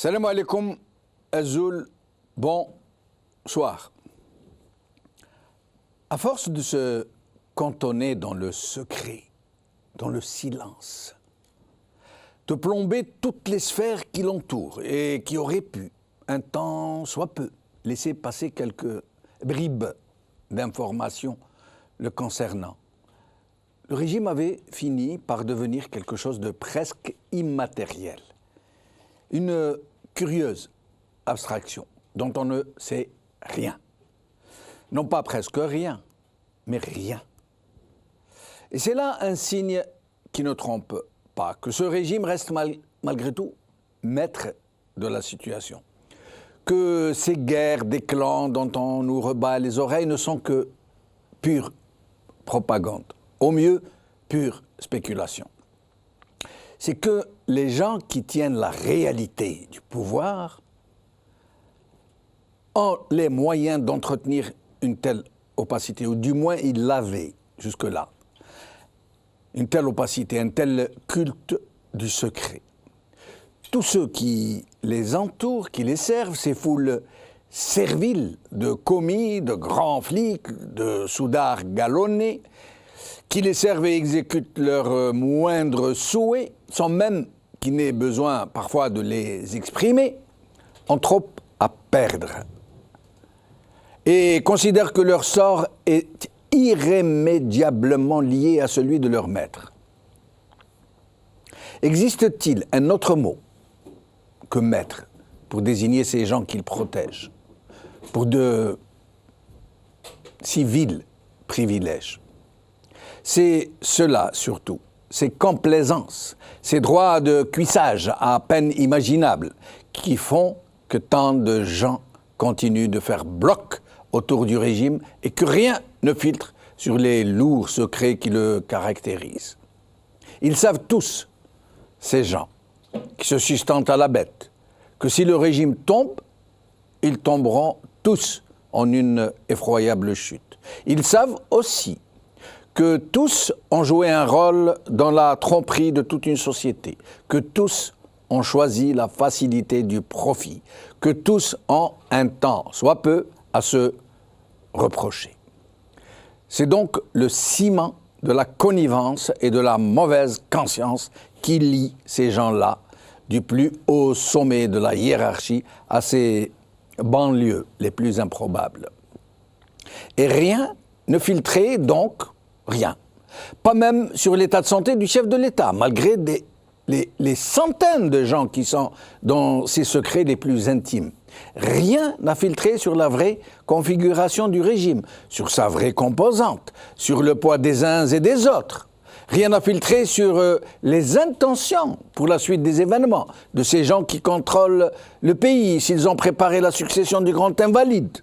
Salam alaikum, Azul, bonsoir. À force de se cantonner dans le secret, dans le silence, de plomber toutes les sphères qui l'entourent et qui auraient pu, un temps soit peu, laisser passer quelques bribes d'informations le concernant, le régime avait fini par devenir quelque chose de presque immatériel. Une curieuse abstraction dont on ne sait rien. Non pas presque rien, mais rien. Et c'est là un signe qui ne trompe pas, que ce régime reste malgré tout maître de la situation. Que ces guerres des clans dont on nous rebat les oreilles ne sont que pure propagande, au mieux pure spéculation. C'est que les gens qui tiennent la réalité du pouvoir ont les moyens d'entretenir une telle opacité, ou du moins ils l'avaient jusque-là. Une telle opacité, un tel culte du secret. Tous ceux qui les entourent, qui les servent, ces foules serviles de commis, de grands flics, de soudards galonnés, qui les servent et exécutent leurs moindres souhaits, sans même qu'il n'ait besoin parfois de les exprimer, ont trop à perdre. Et considèrent que leur sort est irrémédiablement lié à celui de leur maître. Existe-t-il un autre mot que maître pour désigner ces gens qu'ils protègent, pour de si vils privilèges? C'est cela surtout, ces complaisances, ces droits de cuissage à peine imaginables qui font que tant de gens continuent de faire bloc autour du régime et que rien ne filtre sur les lourds secrets qui le caractérisent. Ils savent tous, ces gens, qui se sustentent à la bête, que si le régime tombe, ils tomberont tous en une effroyable chute. Ils savent aussi que tous ont joué un rôle dans la tromperie de toute une société, que tous ont choisi la facilité du profit, que tous ont un temps, soit peu, à se reprocher. C'est donc le ciment de la connivence et de la mauvaise conscience qui lie ces gens-là du plus haut sommet de la hiérarchie à ces banlieues les plus improbables. Et rien ne filtrait donc rien. Pas même sur l'état de santé du chef de l'État, malgré les centaines de gens qui sont dans ses secrets les plus intimes. Rien n'a filtré sur la vraie configuration du régime, sur sa vraie composante, sur le poids des uns et des autres. Rien n'a filtré sur les intentions pour la suite des événements de ces gens qui contrôlent le pays, s'ils ont préparé la succession du grand invalide.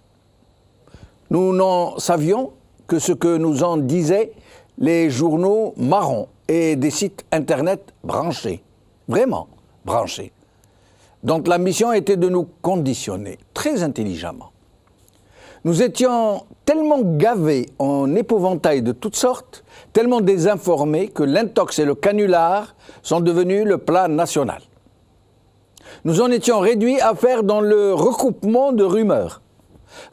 Nous n'en savions que ce que nous en disaient les journaux marrons et des sites internet branchés, vraiment branchés, dont la mission était de nous conditionner très intelligemment. Nous étions tellement gavés en épouvantail de toutes sortes, tellement désinformés que l'intox et le canular sont devenus le plat national. Nous en étions réduits à faire dans le recoupement de rumeurs,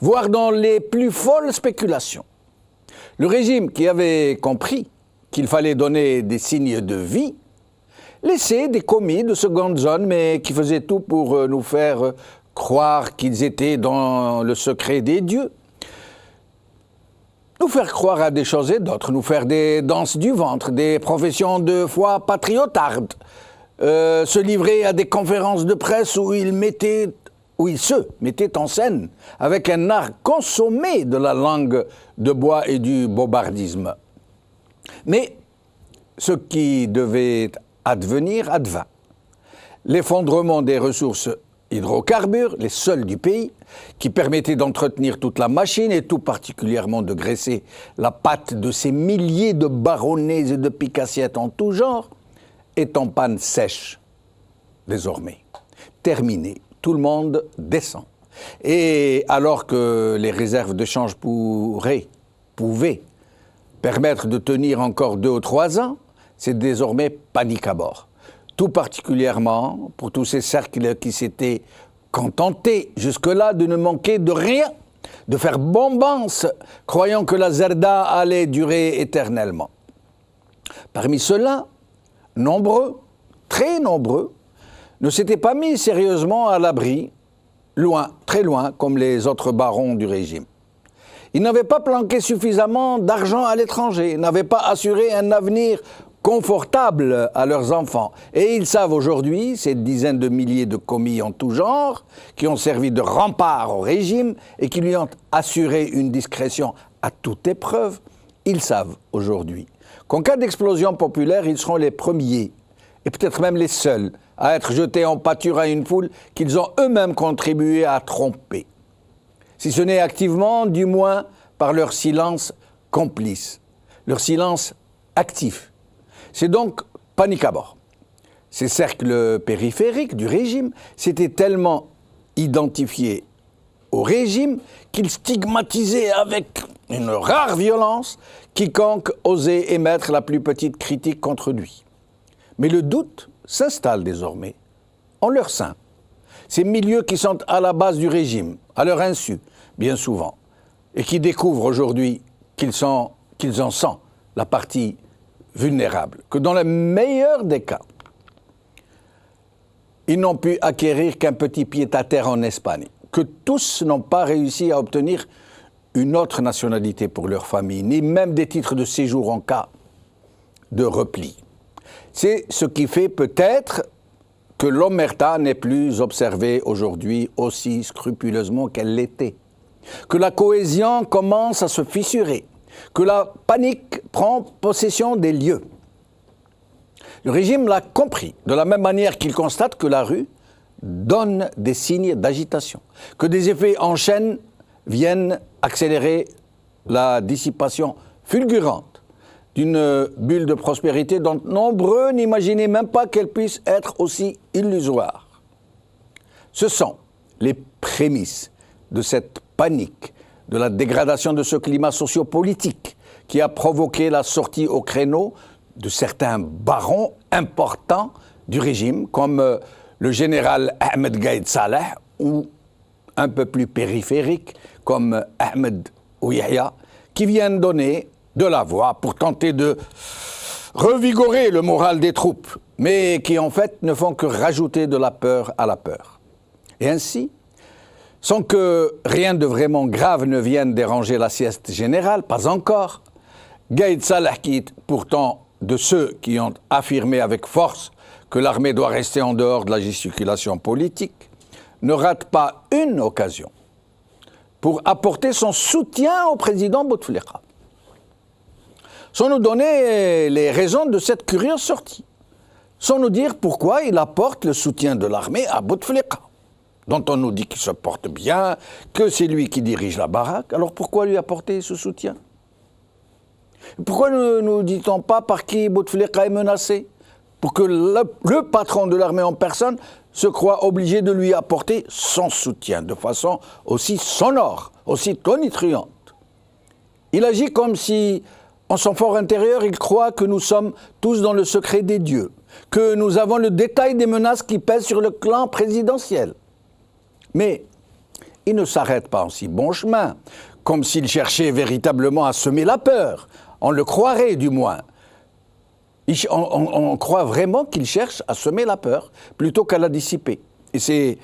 voire dans les plus folles spéculations. Le régime qui avait compris qu'il fallait donner des signes de vie, laissait des commis de seconde zone, mais qui faisaient tout pour nous faire croire qu'ils étaient dans le secret des dieux. Nous faire croire à des choses et d'autres, nous faire des danses du ventre, des professions de foi patriotardes, se livrer à des conférences de presse où ils se mettaient en scène avec un art consommé de la langue de bois et du bobardisme. Mais ce qui devait advenir advint. L'effondrement des ressources hydrocarbures, les seules du pays, qui permettaient d'entretenir toute la machine et tout particulièrement de graisser la pâte de ces milliers de baronnets et de picassiettes en tout genre, est en panne sèche désormais. Terminé. Tout le monde descend. Et alors que les réserves de change pouvaient permettre de tenir encore 2 ou 3 ans, c'est désormais panique à bord. tout particulièrement pour tous ces cercles qui s'étaient contentés jusque-là de ne manquer de rien, de faire bombance, croyant que la Zerda allait durer éternellement. Parmi ceux-là, nombreux, très nombreux, ne s'étaient pas mis sérieusement à l'abri, loin, très loin, comme les autres barons du régime. Ils n'avaient pas planqué suffisamment d'argent à l'étranger, n'avaient pas assuré un avenir confortable à leurs enfants. Et ils savent aujourd'hui, ces dizaines de milliers de commis en tout genre, qui ont servi de rempart au régime et qui lui ont assuré une discrétion à toute épreuve, ils savent aujourd'hui qu'en cas d'explosion populaire, ils seront les premiers, et peut-être même les seuls, à être jetés en pâture à une foule qu'ils ont eux-mêmes contribué à tromper. Si ce n'est activement, du moins par leur silence complice, leur silence actif. C'est donc panique à bord. Ces cercles périphériques du régime s'étaient tellement identifiés au régime qu'ils stigmatisaient avec une rare violence quiconque osait émettre la plus petite critique contre lui. Mais le doute s'installe désormais en leur sein. Ces milieux qui sont à la base du régime, à leur insu, bien souvent, et qui découvrent aujourd'hui qu'ils en sont la partie vulnérables, que dans le meilleur des cas, ils n'ont pu acquérir qu'un petit pied-à-terre en Espagne, que tous n'ont pas réussi à obtenir une autre nationalité pour leur famille, ni même des titres de séjour en cas de repli. C'est ce qui fait peut-être que l'omerta n'est plus observée aujourd'hui aussi scrupuleusement qu'elle l'était, que la cohésion commence à se fissurer, que la panique prend possession des lieux. Le régime l'a compris, de la même manière qu'il constate que la rue donne des signes d'agitation, que des effets en chaîne viennent accélérer la dissipation fulgurante d'une bulle de prospérité dont nombreux n'imaginaient même pas qu'elle puisse être aussi illusoire. Ce sont les prémices de cette panique, de la dégradation de ce climat sociopolitique qui a provoqué la sortie au créneau de certains barons importants du régime, comme le général Ahmed Gaïd Saleh, ou un peu plus périphériques, comme Ahmed Ouyahia, qui viennent donner de la voix pour tenter de revigorer le moral des troupes, mais qui en fait ne font que rajouter de la peur à la peur. Et ainsi, sans que rien de vraiment grave ne vienne déranger la sieste générale, pas encore, Gaïd Saleh, qui est pourtant de ceux qui ont affirmé avec force que l'armée doit rester en dehors de la gesticulation politique, ne rate pas une occasion pour apporter son soutien au président Bouteflika, sans nous donner les raisons de cette curieuse sortie, sans nous dire pourquoi il apporte le soutien de l'armée à Bouteflika, dont on nous dit qu'il se porte bien, que c'est lui qui dirige la baraque. Alors pourquoi lui apporter ce soutien? Pourquoi ne nous dit-on pas par qui Bouteflika est menacé? Pour que le patron de l'armée en personne se croit obligé de lui apporter son soutien de façon aussi sonore, aussi tonitruante. Il agit comme si, en son fort intérieur, il croit que nous sommes tous dans le secret des dieux, que nous avons le détail des menaces qui pèsent sur le clan présidentiel. Mais il ne s'arrête pas en si bon chemin, comme s'il cherchait véritablement à semer la peur. On le croirait du moins. On croit vraiment qu'il cherche à semer la peur plutôt qu'à la dissiper. Et c'est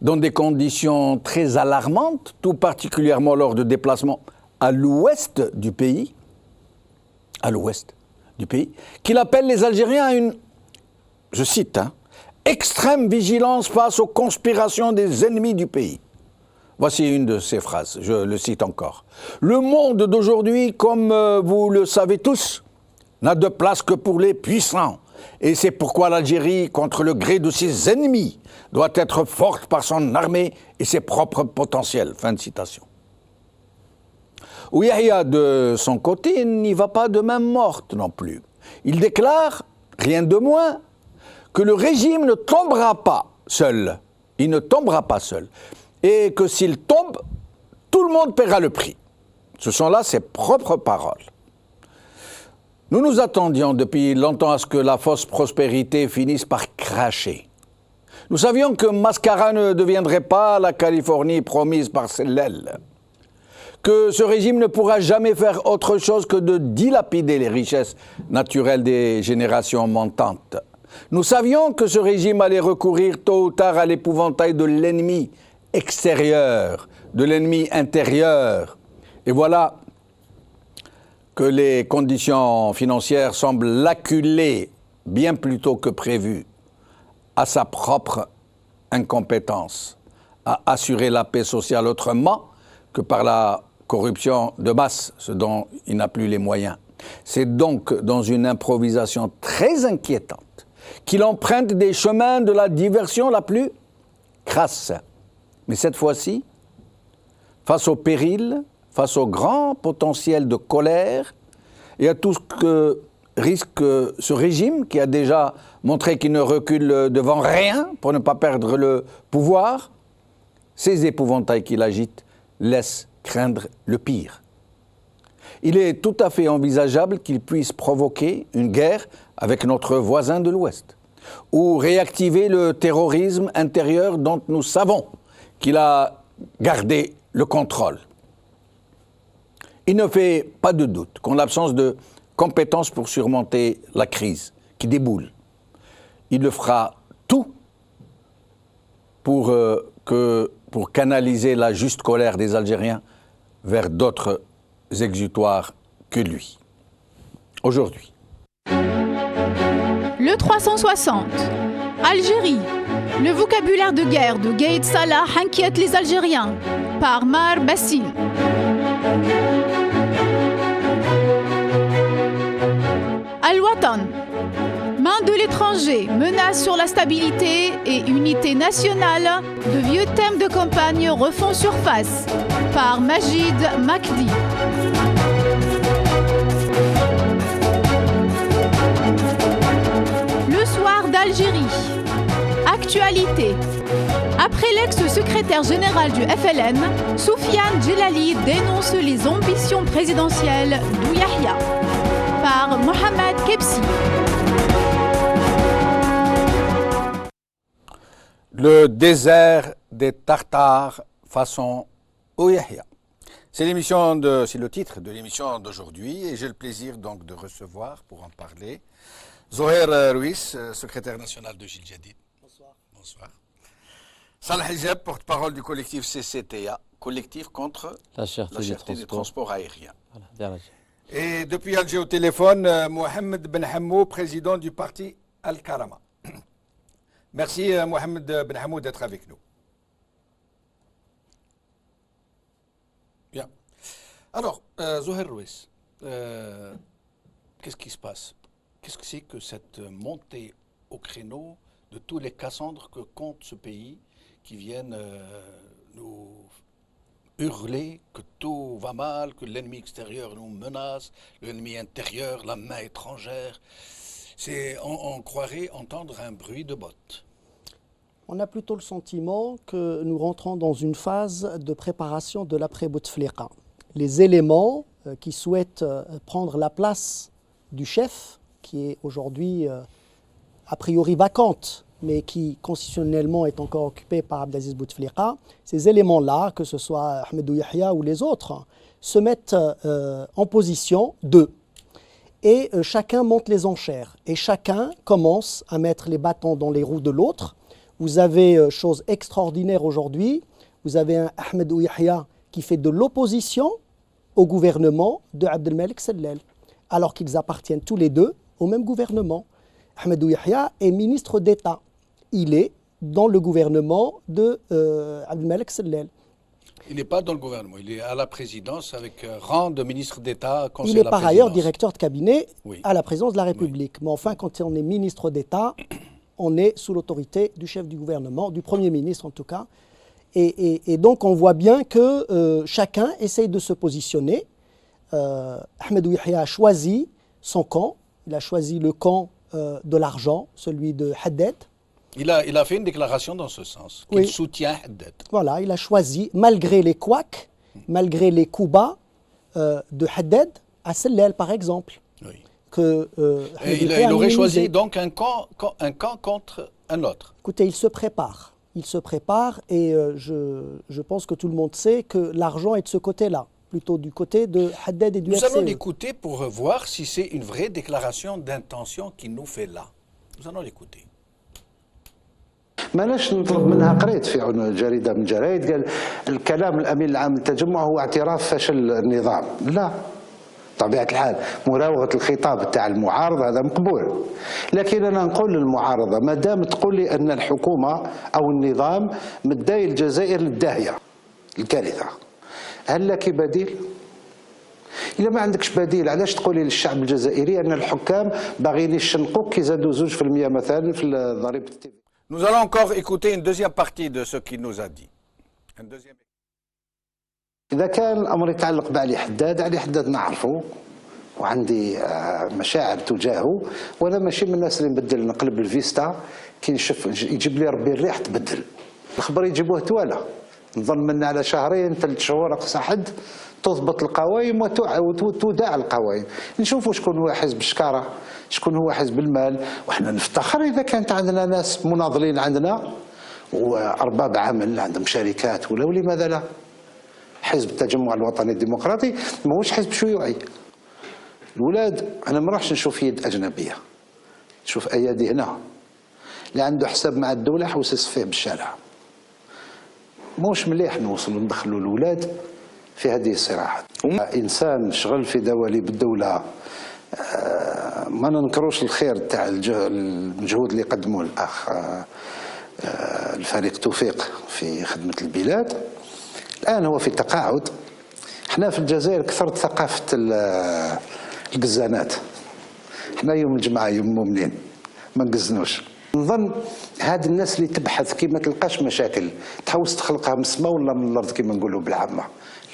dans des conditions très alarmantes, tout particulièrement lors de déplacements à l'ouest du pays, qu'il appelle les Algériens à une, je cite, extrême vigilance face aux conspirations des ennemis du pays. Voici une de ces phrases, je le cite encore. Le monde d'aujourd'hui, comme vous le savez tous, n'a de place que pour les puissants. Et c'est pourquoi l'Algérie, contre le gré de ses ennemis, doit être forte par son armée et ses propres potentiels. Fin de citation. Ouyahia, de son côté, n'y va pas de main morte non plus. Il déclare, rien de moins, que le régime ne tombera pas seul. Il ne tombera pas seul. Et que s'il tombe, tout le monde paiera le prix. Ce sont là ses propres paroles. Nous nous attendions depuis longtemps à ce que la fausse prospérité finisse par craché. Nous savions que Mascara ne deviendrait pas la Californie promise par Sellel, que ce régime ne pourra jamais faire autre chose que de dilapider les richesses naturelles des générations montantes. Nous savions que ce régime allait recourir tôt ou tard à l'épouvantail de l'ennemi extérieur, de l'ennemi intérieur. Et voilà que les conditions financières semblent l'acculer bien plus tôt que prévu à sa propre incompétence à assurer la paix sociale autrement que par la corruption de masse, ce dont il n'a plus les moyens. C'est donc dans une improvisation très inquiétante qu'il emprunte des chemins de la diversion la plus crasse. Mais cette fois-ci, face au péril, face au grand potentiel de colère et à tout ce que risque ce régime qui a déjà montré qu'il ne recule devant rien pour ne pas perdre le pouvoir, ces épouvantails qu'il agite laissent craindre le pire. Il est tout à fait envisageable qu'il puisse provoquer une guerre avec notre voisin de l'Ouest ou réactiver le terrorisme intérieur dont nous savons qu'il a gardé le contrôle. Il ne fait pas de doute qu'en l'absence de compétences pour surmonter la crise qui déboule, il le fera tout pour canaliser la juste colère des Algériens vers d'autres exutoires que lui. Aujourd'hui. Le 360. Algérie. Le vocabulaire de guerre de Gaïd Salah inquiète les Algériens. Par Mar Bassine. Al-Watan. Main de l'étranger, menace sur la stabilité et unité nationale, de vieux thèmes de campagne refont surface. Par Majid Makdi. Le soir d'Algérie. Actualité. Après l'ex-secrétaire général du FLN, Soufiane Djellali dénonce les ambitions présidentielles d'Ouyahia. Par Mohamed Kebsi. Le désert des Tartares façon Ouyahia. C'est le titre de l'émission d'aujourd'hui et j'ai le plaisir donc de recevoir pour en parler Zoher Ruiz, secrétaire national de Jil Jadid. Bonsoir. Bonsoir. Salah Hijab, porte-parole du collectif CCTA, collectif contre la cherté des transports aériens. Voilà. Et depuis Alger au téléphone, Mohamed Ben Hammou, président du parti Al-Karama. Merci Mohamed Ben Hammou d'être avec nous. Bien. Alors, Zoher Ruiz, qu'est-ce qui se passe? Qu'est-ce que c'est que cette montée au créneau de tous les Cassandres que compte ce pays qui viennent nous hurler que tout va mal, que l'ennemi extérieur nous menace, l'ennemi intérieur, la main étrangère. On croirait entendre un bruit de bottes. On a plutôt le sentiment que nous rentrons dans une phase de préparation de l'après-Bouteflika. Les éléments qui souhaitent prendre la place du chef, qui est aujourd'hui a priori vacante, mais qui constitutionnellement est encore occupée par Abdelaziz Bouteflika, ces éléments-là, que ce soit Ahmed Ouyahia ou les autres, se mettent en position d'eux. Et chacun monte les enchères. Et chacun commence à mettre les bâtons dans les roues de l'autre. Vous avez, chose extraordinaire aujourd'hui, vous avez un Ahmed Ouyahia qui fait de l'opposition au gouvernement de Abdelmalek Sellel, alors qu'ils appartiennent tous les deux au même gouvernement. Ahmed Ouyahia est ministre d'État. Il est dans le gouvernement de Abdelmalek Sellel. Il n'est pas dans le gouvernement, il est à la présidence avec rang de ministre d'État. Il est par ailleurs directeur de cabinet à la présidence de la République. Oui. Mais enfin, quand on est ministre d'État, on est sous l'autorité du chef du gouvernement, du Premier ministre en tout cas. Et donc on voit bien que chacun essaye de se positionner. Ahmed Ouyahia a choisi son camp. Il a choisi le camp de l'argent, celui de Haddad. Il a fait une déclaration dans ce sens, qu'il soutient Haddad. Voilà, il a choisi, malgré les couacs, malgré les coups bas de Haddad, à Sellel par exemple. Oui. Que il aurait choisi donc un camp contre un autre. Écoutez, il se prépare. Il se prépare et je pense que tout le monde sait que l'argent est de ce côté-là, plutôt du côté de Haddad et du Nous allons FCE. l'écouter pour voir si c'est une vraie déclaration d'intention qu'il nous fait là. Nous allons l'écouter. ماناش نطلب منها قريت في جريده من الجرايد قال الكلام الامين العام للتجمع هو اعتراف فشل النظام. لا، طبيعه الحال مراوغه الخطاب تاع المعارضه هذا مقبول، لكن انا نقول للمعارضه ما دام تقول لي ان الحكومه او النظام مداي الجزائر للداهيه الكارثه، هل لك بديل؟ إلا ما عندكش بديل علاش تقولي للشعب الجزائري ان الحكام باغيين يشنقوك كي زادوا 2% مثلا في ضريبه التي. Nous allons encore écouter une deuxième partie de ce qu'il nous a dit. إذا كان الأمر يتعلق بعلي حداد، علي حداد نعرفه وعندي مشاعر تجاهه، وأنا ماشي من الناس اللي نبدل نقلب الفيستا كي نشوف يجيب لي ربي الريح تبدل. الخبر يجيبوه توالى، نظن من على شهرين 3 شهور أقصى حد تضبط القوائم وتوداع القوائم. نشوفوا شكون هو حزب الشكارة، شكون هو حزب المال، وحنا نفتخر إذا كانت عندنا ناس مناضلين عندنا وأرباب عمل عندهم شركات ولماذا لا؟ حزب التجمع الوطني الديمقراطي ماهوش حزب شيوعي. الولاد أنا ما راحش نشوف يد أجنبية، نشوف أيادي هنا اللي عنده حساب مع الدولة حوسس فيه بالشارع. موش مليح نوصلوا ندخلوا الولاد في هذه الصراعات. إنسان شغل في دواليب الدولة، ما ننكروش الخير تاع المجهود اللي قدمه الأخ الفريق توفيق في خدمة البلاد. الآن هو في تقاعد. احنا في الجزائر كثرت ثقافة القزانات، احنا يوم الجمعة يوم المؤمنين ما نقزنوش. نظن هاد الناس اللي تبحث كي ما تلقاش مشاكل تحوس تخلقها من السماء ولا من الأرض كما نقولوا بالعامة.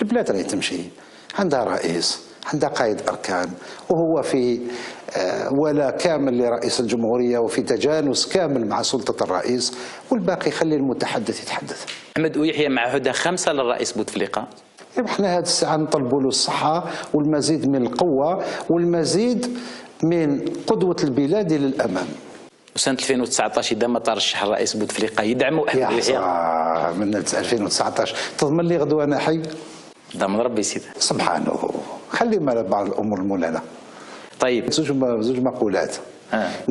البلاد راهي تمشي، عندها رئيس، عندها قائد أركان، وهو في ولا كامل لرئيس الجمهورية وفي تجانس كامل مع سلطة الرئيس، والباقي خلي المتحدث يتحدث. أحمد ويحيى مع هدى 5 للرئيس بوتفليقة. احنا هذه الساعة نطلبوا له الصحة والمزيد من القوة والمزيد من قدوة البلاد إلى الأمام. وسنة 2019 إذا ما ترشح الرئيس بوتفليقة يدعموا أحمد ويحيى؟ من 2019 تضمن لي غدوة أنا حي؟ ضمن ربي سيدي سبحانه. خلي بعض الأمور المولانا. طيب زوج مقولات.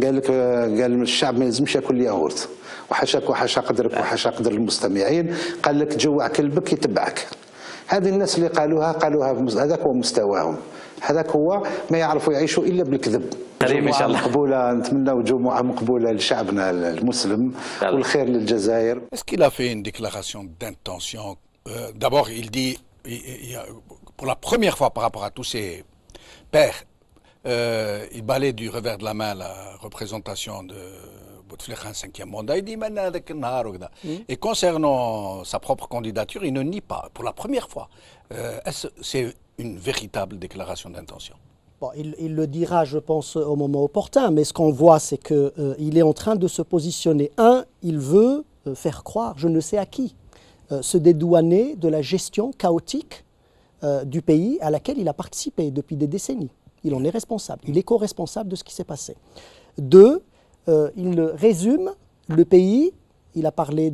قال الشعب ما يلزمش ياكل ياغورت، وحاشاك وحاشا قدرك وحاشا قدر المستمعين، قال لك جوع كلبك يتبعك. هذه الناس اللي قالوها هذاك هو مستواهم، هذاك هو ما يعرفوا يعيشوا الا بالكذب. كريم ان شاء الله. مقبوله، نتمنوا جمعه مقبوله لشعبنا المسلم والخير للجزائر. Est-ce qu'il a fait une déclaration d'intention? D'abord, il dit, pour la première fois par rapport à tous ses pairs, il balaie du revers de la main la représentation de Bouteflika, un 5e mandat. Il dit et concernant sa propre candidature, il ne nie pas. Pour la première fois, c'est une véritable déclaration d'intention. Bon, il le dira, je pense, au moment opportun, mais ce qu'on voit, c'est qu'il est en train de se positionner. Il veut faire croire, je ne sais à qui, se dédouaner de la gestion chaotique du pays à laquelle il a participé depuis des décennies. Il en est responsable, il est co-responsable de ce qui s'est passé. 2, il résume le pays, il a parlé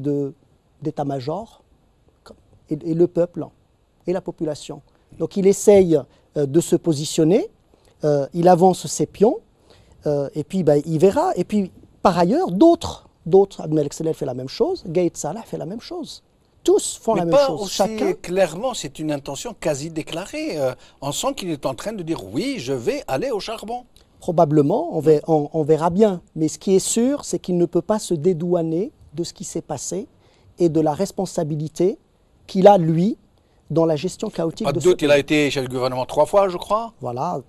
d'état-major et le peuple et la population. Donc il essaye de se positionner, il avance ses pions et puis il verra. Et puis par ailleurs, d'autres, Abdelmalek Sellel fait la même chose, Gaïd Salah fait la même chose. Tous font la même chose. Chacun. Clairement, c'est une intention quasi déclarée. On sent qu'il est en train de dire oui, je vais aller au charbon. Probablement, on verra bien. Mais ce qui est sûr, c'est qu'il ne peut pas se dédouaner de ce qui s'est passé et de la responsabilité qu'il a, lui, dans la gestion chaotique de ce pays. Pas de doute, il a été chez le gouvernement 3 fois, je crois. Voilà,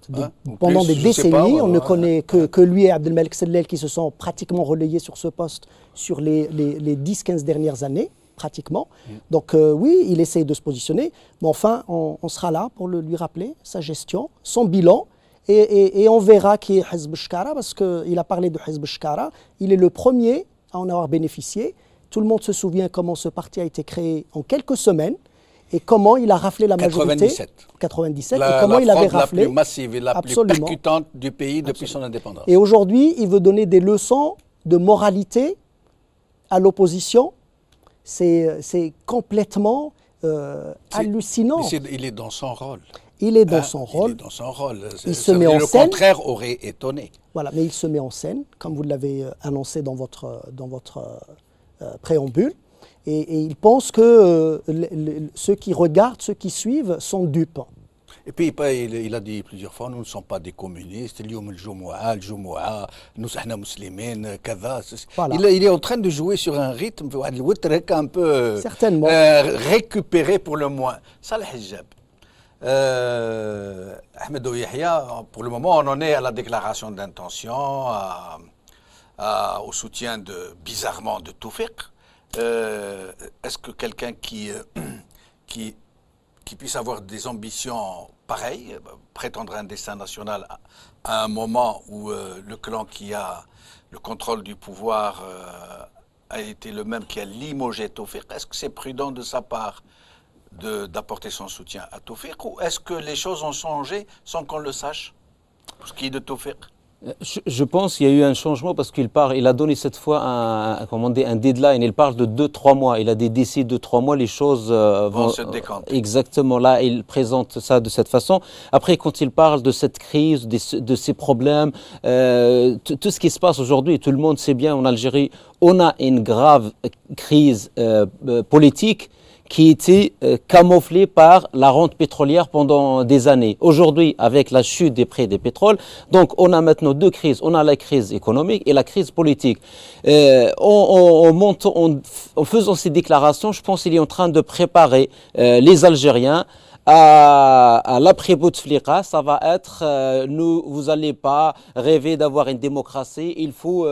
pendant des décennies, on ne connaît que lui et Abdelmalek Sellel qui se sont pratiquement relayés sur ce poste sur les 10-15 dernières années. Pratiquement. Donc oui, il essaye de se positionner, mais enfin, on sera là pour lui rappeler sa gestion, son bilan, et on verra qui est Hizb Shkara, parce qu'il a parlé de Hizb Shkara, il est le premier à en avoir bénéficié. Tout le monde se souvient comment ce parti a été créé en quelques semaines, et comment il a raflé la majorité. 97. Et comment il avait raflé. La plus massive et la plus percutante du pays depuis son indépendance. Et aujourd'hui, il veut donner des leçons de moralité à l'opposition, c'est complètement hallucinant. Il est dans son rôle. Il est dans son rôle. Il est dans son rôle. Il se met en scène. Le contraire aurait étonné. Voilà, mais il se met en scène, comme vous l'avez annoncé dans votre préambule. Et il pense que ceux qui regardent, ceux qui suivent, sont dupes. Et puis il a dit plusieurs fois, nous ne sommes pas des communistes, اليوم الجمعة, nous sommes musulmans, كذا. Il est en train de jouer sur un rythme un peu certainement récupéré pour le moins. Salah Hijab. Ahmed Yahya, pour le moment, on en est à la déclaration d'intention, au soutien bizarrement de Toufiq. Est-ce que quelqu'un qui puisse avoir des ambitions pareilles, prétendre un destin national à un moment où le clan qui a le contrôle du pouvoir a été le même qui a limogé Toufiq, est-ce que c'est prudent de sa part d'apporter son soutien à Toufiq, ou est-ce que les choses ont changé sans qu'on le sache, pour ce qui est de Toufiq? Je pense qu'il y a eu un changement parce qu'il a donné cette fois un deadline. Il parle de 2-3 mois. Il a des décis de 3 mois. Les choses vont se décanter. Exactement. Là, il présente ça de cette façon. Après, quand il parle de cette crise, de ces problèmes, tout ce qui se passe aujourd'hui, tout le monde sait bien en Algérie, on a une grave crise politique qui était camouflée par la rente pétrolière pendant des années. Aujourd'hui, avec la chute des prix des pétroles, donc on a maintenant deux crises. On a la crise économique et la crise politique. En faisant ces déclarations, je pense qu'il est en train de préparer les Algériens à l'après-Bouteflika. Ça va être, vous n'allez pas rêver d'avoir une démocratie, il faut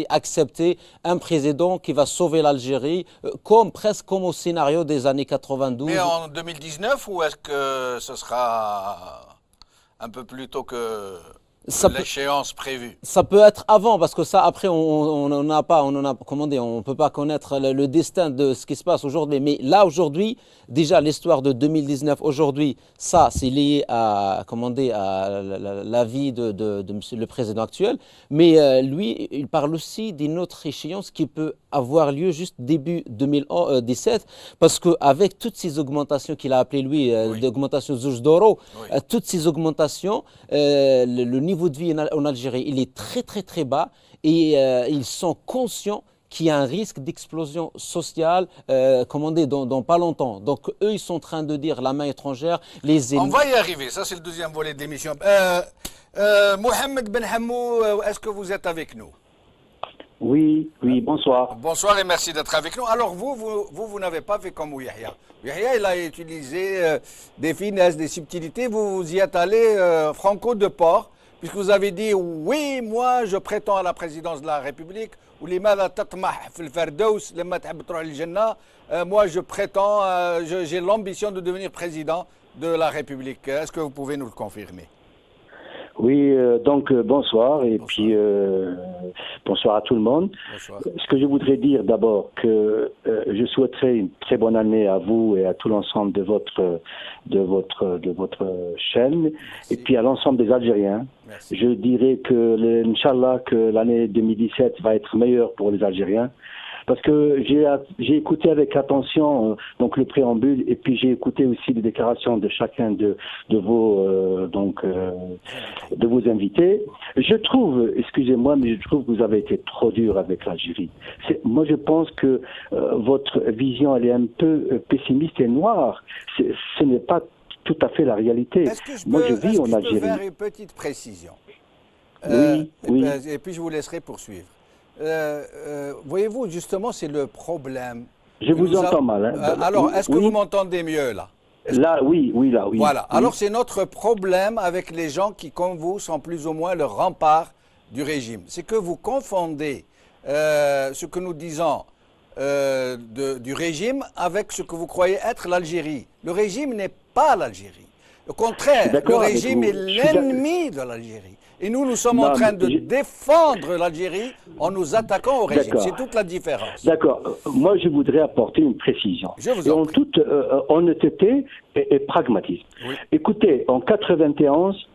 accepter un président qui va sauver l'Algérie, presque comme au scénario des années 92. Mais en 2019, ou est-ce que ce sera un peu plus tôt que l'échéance prévue? Ça peut être avant, parce que ça, après, on ne peut pas connaître le destin de ce qui se passe aujourd'hui. Mais là, aujourd'hui, déjà, l'histoire de 2019, aujourd'hui, ça, c'est lié à la vie de monsieur le président actuel. Mais lui, il parle aussi d'une autre échéance qui peut avoir lieu juste début 2017, parce qu'avec toutes ces augmentations qu'il a appelées, lui, d'augmentation Zouj d'Oro, toutes ces augmentations, le niveau de vie en Algérie, il est très très très bas, et ils sont conscients qu'il y a un risque d'explosion sociale dans pas longtemps. Donc eux, ils sont en train de dire la main étrangère, les ennemis. On va y arriver, ça c'est le deuxième volet de l'émission. Mohamed Ben Hamou, est-ce que vous êtes avec nous? Oui, bonsoir. Bonsoir et merci d'être avec nous. Alors vous n'avez pas fait comme Yahya. Yahya, il a utilisé des finesses, des subtilités. Vous y êtes allé franco de port, puisque vous avez dit, oui, moi je prétends à la présidence de la République, ou moi je prétends, j'ai l'ambition de devenir président de la République. Est-ce que vous pouvez nous le confirmer? Oui, donc bonsoir, et puis bonsoir à tout le monde. Bonsoir. Ce que je voudrais dire d'abord, que je souhaiterais une très bonne année à vous et à tout l'ensemble de votre chaîne. Merci. Et puis à l'ensemble des Algériens. Merci. Je dirais que Inch'Allah, que l'année 2017 va être meilleure pour les Algériens. Parce que j'ai écouté avec attention donc le préambule, et puis j'ai écouté aussi les déclarations de chacun de vos invités. Je trouve, excusez-moi, mais je trouve que vous avez été trop dur avec l'Algérie. Moi, je pense que votre vision, elle est un peu pessimiste et noire. Ce n'est pas tout à fait la réalité. Moi, je vis en Algérie. Je peux faire une petite précision? Oui. Et puis je vous laisserai poursuivre. Voyez-vous, justement, c'est le problème. Je vous entends mal. Hein. Alors, est-ce que vous m'entendez mieux là? Là, oui. Voilà. Oui. Alors, c'est notre problème avec les gens qui, comme vous, sont plus ou moins le rempart du régime. C'est que vous confondez ce que nous disons du régime avec ce que vous croyez être l'Algérie. Le régime n'est pas l'Algérie. Au contraire, le régime est l'ennemi de l'Algérie. Et nous sommes en train de défendre l'Algérie en nous attaquant au régime. C'est toute la différence. D'accord. Moi, je voudrais apporter une précision. Et en toute honnêteté et pragmatisme. Oui. Écoutez, en 91,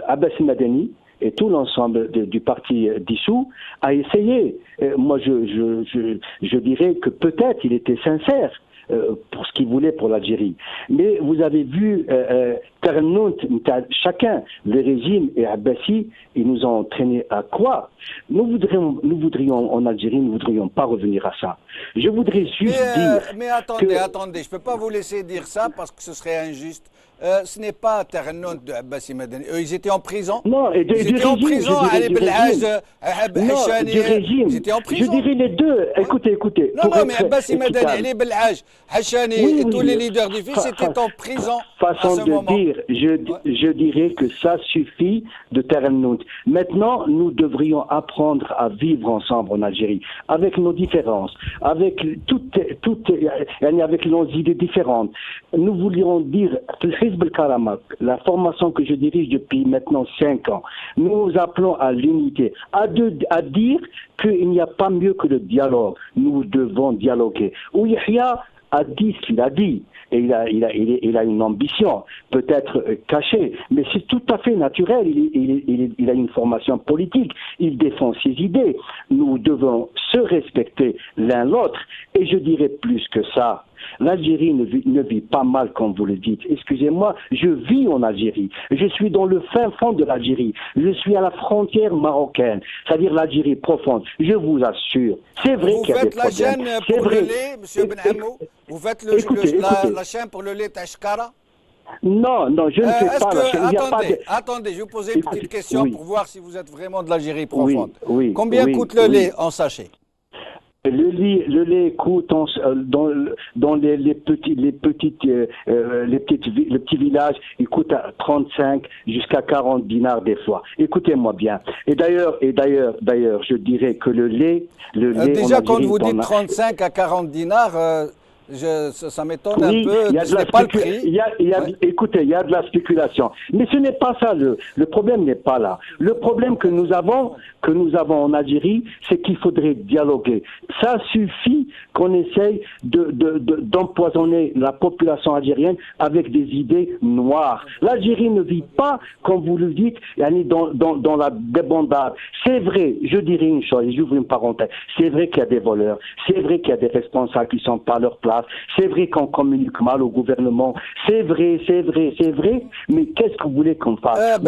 Abbas Madani, et tout l'ensemble du parti dissous a essayé. Moi, je dirais que peut-être il était sincère pour ce qu'il voulait pour l'Algérie. Mais vous avez vu, chacun, le régime et Abbasi, ils nous ont entraînés à quoi? Nous voudrions en Algérie, nous ne voudrions pas revenir à ça. Je voudrais juste dire... Mais attendez, je ne peux pas vous laisser dire ça parce que ce serait injuste. Ce n'est pas Terrenout de Abbasi Madani. Ils étaient en prison. Non, et ils étaient en prison. Du régime. Ils étaient en prison. Je dirais les deux. Écoutez. Non, mais Abbasi Madani, Ali Belhaj, Hachani et tous les leaders du FIS étaient en prison. Façon de dire, je dirais que ça suffit de Terrenout. Maintenant, nous devrions apprendre à vivre ensemble en Algérie, avec nos différences, avec avec nos idées différentes. Nous voulions dire, la formation que je dirige depuis maintenant 5 ans, nous appelons à l'unité, à dire qu'il n'y a pas mieux que le dialogue. Nous devons dialoguer. Yahya a dit ce qu'il a dit. Et il a une ambition, peut-être cachée, mais c'est tout à fait naturel. Il a une formation politique, il défend ses idées. Nous devons se respecter l'un l'autre. Et je dirais plus que ça. L'Algérie ne vit pas mal, comme vous le dites. Excusez-moi, je vis en Algérie. Je suis dans le fin fond de l'Algérie. Je suis à la frontière marocaine, c'est-à-dire l'Algérie profonde. Je vous assure. C'est vrai qu'il y a des problèmes. Vous faites la chaîne pour le lait, M. Benhamou? Vous faites la chaîne pour le lait Tachkara? Non, je ne fais pas la chaîne. Attendez, je vais vous poser une petite question pour voir si vous êtes vraiment de l'Algérie profonde. Oui, combien coûte le lait en sachet? Le lait coûte dans les petits villages, il coûte à 35 jusqu'à 40 dinars des fois. Écoutez-moi bien. Et d'ailleurs, je dirais que le lait déjà, quand vous dites 35 à 40 dinars, ça m'étonne un peu. Ce n'est pas le prix. Écoutez, il y a de la spéculation. Mais ce n'est pas ça. Le problème n'est pas là. Le problème que nous avons en Algérie, c'est qu'il faudrait dialoguer. Ça suffit qu'on essaye d'empoisonner la population algérienne avec des idées noires. L'Algérie ne vit pas, comme vous le dites, dans la débandade. C'est vrai, je dirais une chose, et j'ouvre une parenthèse, c'est vrai qu'il y a des voleurs, c'est vrai qu'il y a des responsables qui ne sont pas à leur place, c'est vrai qu'on communique mal au gouvernement, c'est vrai, mais qu'est-ce que vous voulez qu'on fasse?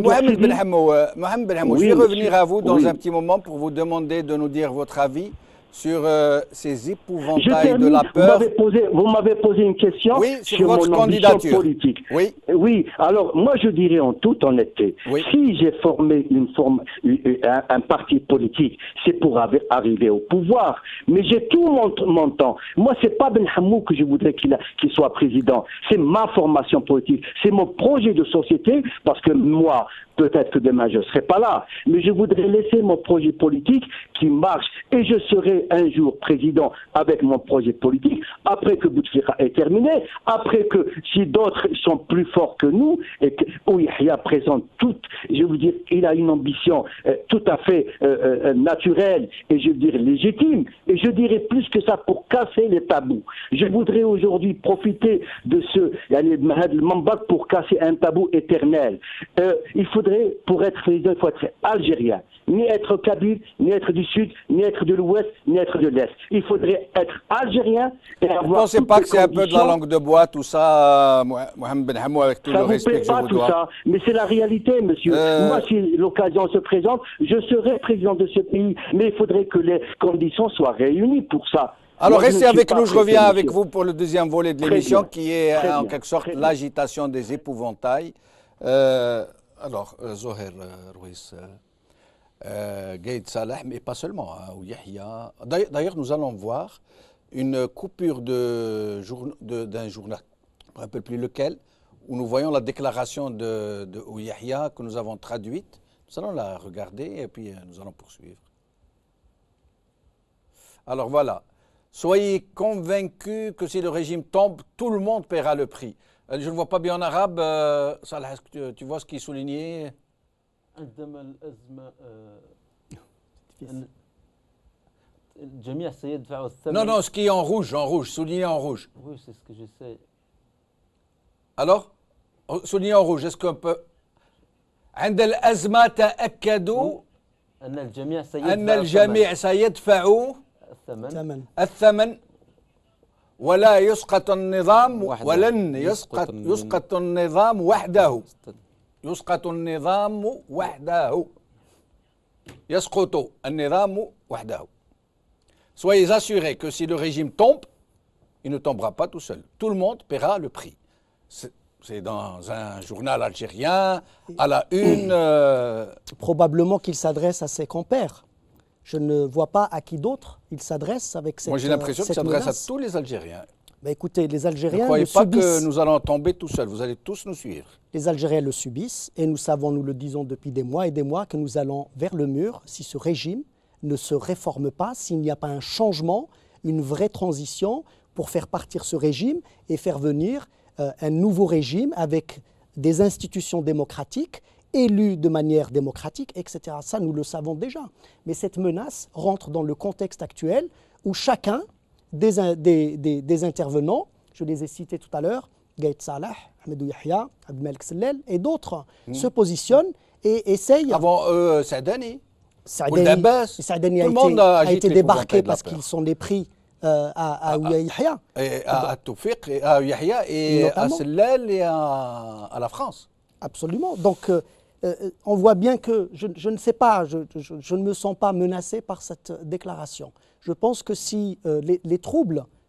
Mohamed Benhamou, je vais revenir à vous dans un petit moment pour vous demander de nous dire votre avis sur ces épouvantails de la peur. Vous m'avez posé une question sur mon votre ambition candidature politique. Oui. Alors moi je dirais en toute honnêteté, si j'ai formé un parti politique, c'est pour arriver au pouvoir. Mais j'ai tout mon temps. Moi c'est pas Benhamou que je voudrais qu'il soit président. C'est ma formation politique, c'est mon projet de société, parce que moi, peut-être que demain je ne serai pas là, mais je voudrais laisser mon projet politique qui marche, et je serai un jour président avec mon projet politique, après que Bouteflika est terminé, après que si d'autres sont plus forts que nous, et que Yahya présente je veux dire, il a une ambition tout à fait naturelle, et je dirais légitime, et je dirais plus que ça, pour casser les tabous. Je voudrais aujourd'hui profiter de ce Mambak pour casser un tabou éternel. Il faudrait, pour être président, il faut être algérien. Ni être kabyle, ni être du sud, ni être de l'ouest, ni être de l'est. Il faudrait être algérien et avoir. Vous ne pensez pas que c'est un peu de la langue de bois, tout ça, Mohamed Benhamou, avec tout le respect que je vous dois? Ça ne vous plaît pas tout ça, mais c'est la réalité, monsieur. Moi, si l'occasion se présente, je serai président de ce pays, mais il faudrait que les conditions soient réunies pour ça. Alors restez avec nous, je reviens avec vous pour le deuxième volet de l'émission, qui est en quelque sorte l'agitation des épouvantails. Alors, Zoher Rouis, Gaïd Salah, mais pas seulement, ou Yahya. D'ailleurs, nous allons voir une coupure d'un journal, je ne me rappelle plus lequel, où nous voyons la déclaration de Yahya que nous avons traduite. Nous allons la regarder et puis nous allons poursuivre. Alors voilà. Soyez convaincus que si le régime tombe, tout le monde paiera le prix. Je ne vois pas bien en arabe. Salah, est-ce que tu vois ce qui est souligné? Non, ce qui est en rouge, souligné en rouge. Oui, c'est ce que j'essaie. Alors, souligné en rouge, est-ce qu'on peut... عند الأزمة تأكدوا أن الجميع سيدفع الثمن ولا يسقط النظام ولن يسقط النظام وحده. يسقط النظام وحده. يسقط النظام وحده. Soyez assurés que si le régime tombe, il ne tombera pas tout seul. Tout le monde paiera le prix. C'est dans un journal algérien, à la une. Probablement qu'il s'adresse à ses compères. Je ne vois pas à qui d'autre il s'adresse avec cette menace. Moi j'ai l'impression qu'il s'adresse à tous les Algériens. Ben écoutez, les Algériens ne croyez le pas subissent. Que nous allons tomber tout seuls, vous allez tous nous suivre. Les Algériens le subissent et nous savons, nous le disons depuis des mois et des mois, que nous allons vers le mur si ce régime ne se réforme pas, s'il n'y a pas un changement, une vraie transition pour faire partir ce régime et faire venir un nouveau régime avec des institutions démocratiques, élues de manière démocratique, etc. Ça, nous le savons déjà. Mais cette menace rentre dans le contexte actuel où chacun des intervenants, je les ai cités tout à l'heure, Gaït Salah, Ahmedou Yahya, Abdelmalek Sellel et d'autres, se positionnent et essayent... Avant Saadani. Saadani a été débarqué parce qu'ils sont les prix à Yahya. À Toufiq, à Yahya et à Sellel et à la France. Absolument. Donc, on voit bien que, je ne sais pas, je ne me sens pas menacé par cette déclaration. Je pense que si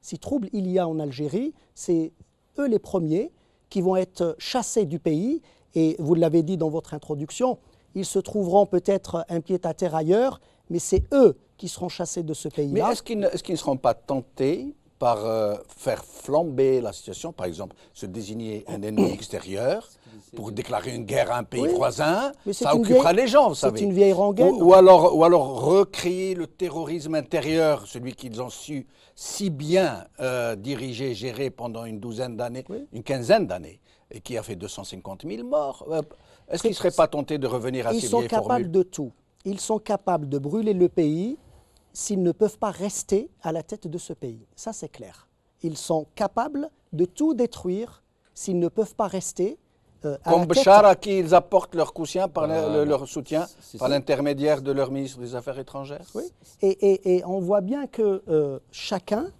si trouble il y a en Algérie, c'est eux les premiers qui vont être chassés du pays. Et vous l'avez dit dans votre introduction, ils se trouveront peut-être un pied-à-terre ailleurs, mais c'est eux qui seront chassés de ce pays-là. Mais est-ce qu'ils ne seront pas tentés par faire flamber la situation, par exemple, se désigner un ennemi extérieur pour déclarer une guerre à un pays voisin, ça occupera les gens, vous savez. C'est une vieille rengaine. Ou alors recréer le terrorisme intérieur, celui qu'ils ont su si bien diriger, gérer pendant une douzaine d'années, une quinzaine d'années, et qui a fait 250 000 morts. Est-ce qu'ils ne seraient pas tentés de revenir à ces vieilles formules ? Ils sont capables de tout. Ils sont capables de brûler le pays s'ils ne peuvent pas rester à la tête de ce pays. Ça, c'est clair. Ils sont capables de tout détruire s'ils ne peuvent pas rester comme Bachar, à qui ils apportent leur leur soutien par l'intermédiaire de leur ministre des Affaires étrangères. Oui. Et on voit bien que chacun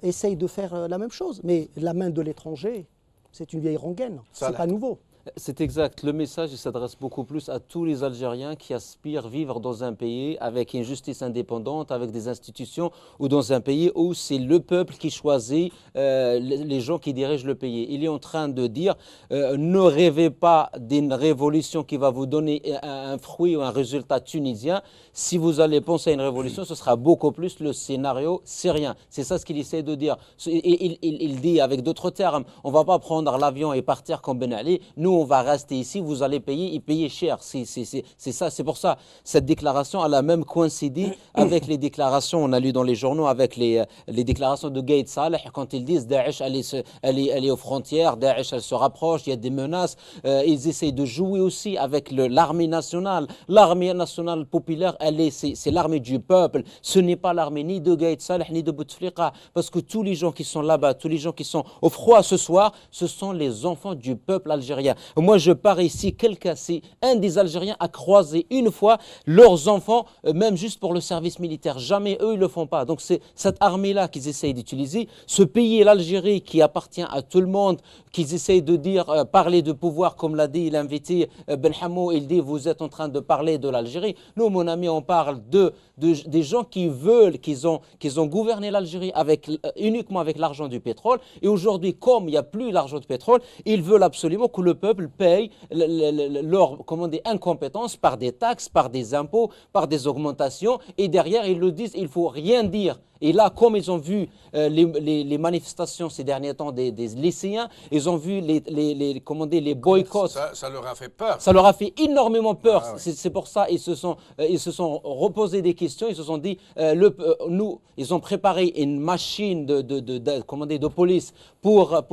essaye de faire la même chose. Mais la main de l'étranger, c'est une vieille rengaine. Ce n'est pas nouveau. C'est exact. Le message s'adresse beaucoup plus à tous les Algériens qui aspirent vivre dans un pays avec une justice indépendante, avec des institutions, ou dans un pays où c'est le peuple qui choisit les gens qui dirigent le pays. Il est en train de dire ne rêvez pas d'une révolution qui va vous donner un fruit ou un résultat tunisien. Si vous allez penser à une révolution, ce sera beaucoup plus le scénario syrien. C'est ça ce qu'il essaie de dire. Il dit avec d'autres termes, on ne va pas prendre l'avion et partir comme Ben Ali. Nous, on va rester ici, vous allez payer, et payer cher. C'est ça, c'est pour ça. Cette déclaration, elle a même coïncidé avec les déclarations, on a lu dans les journaux, avec les déclarations de Gaït Salah, quand ils disent Daesh, elle est aux frontières, Daesh, elle se rapproche, il y a des menaces. Ils essayent de jouer aussi avec l'armée nationale. L'armée nationale populaire, c'est l'armée du peuple. Ce n'est pas l'armée ni de Gaït Salah, ni de Bouteflika. Parce que tous les gens qui sont là-bas, tous les gens qui sont au froid ce soir, ce sont les enfants du peuple algérien. Moi, je pars ici, si un des Algériens a croisé une fois leurs enfants, même juste pour le service militaire. Jamais eux, ils ne le font pas. Donc, c'est cette armée-là qu'ils essayent d'utiliser. Ce pays, l'Algérie, qui appartient à tout le monde, qu'ils essayent de dire, parler de pouvoir, comme l'a dit l'invité Ben Hamou, il dit, vous êtes en train de parler de l'Algérie. Nous, mon ami, on parle des gens qui veulent, qu'ils ont gouverné l'Algérie uniquement avec l'argent du pétrole. Et aujourd'hui, comme il n'y a plus l'argent du pétrole, ils veulent absolument que le peuple paye leur incompétence par des taxes, par des impôts, par des augmentations. Et derrière, ils le disent, il ne faut rien dire. Et là, comme ils ont vu les manifestations ces derniers temps des lycéens, ils ont vu les boycotts. Ça leur a fait peur. Ça leur a fait énormément peur. Ah, oui. C'est pour ça qu'ils se sont reposé des questions. Ils se sont dit, ils ont préparé une machine de police pour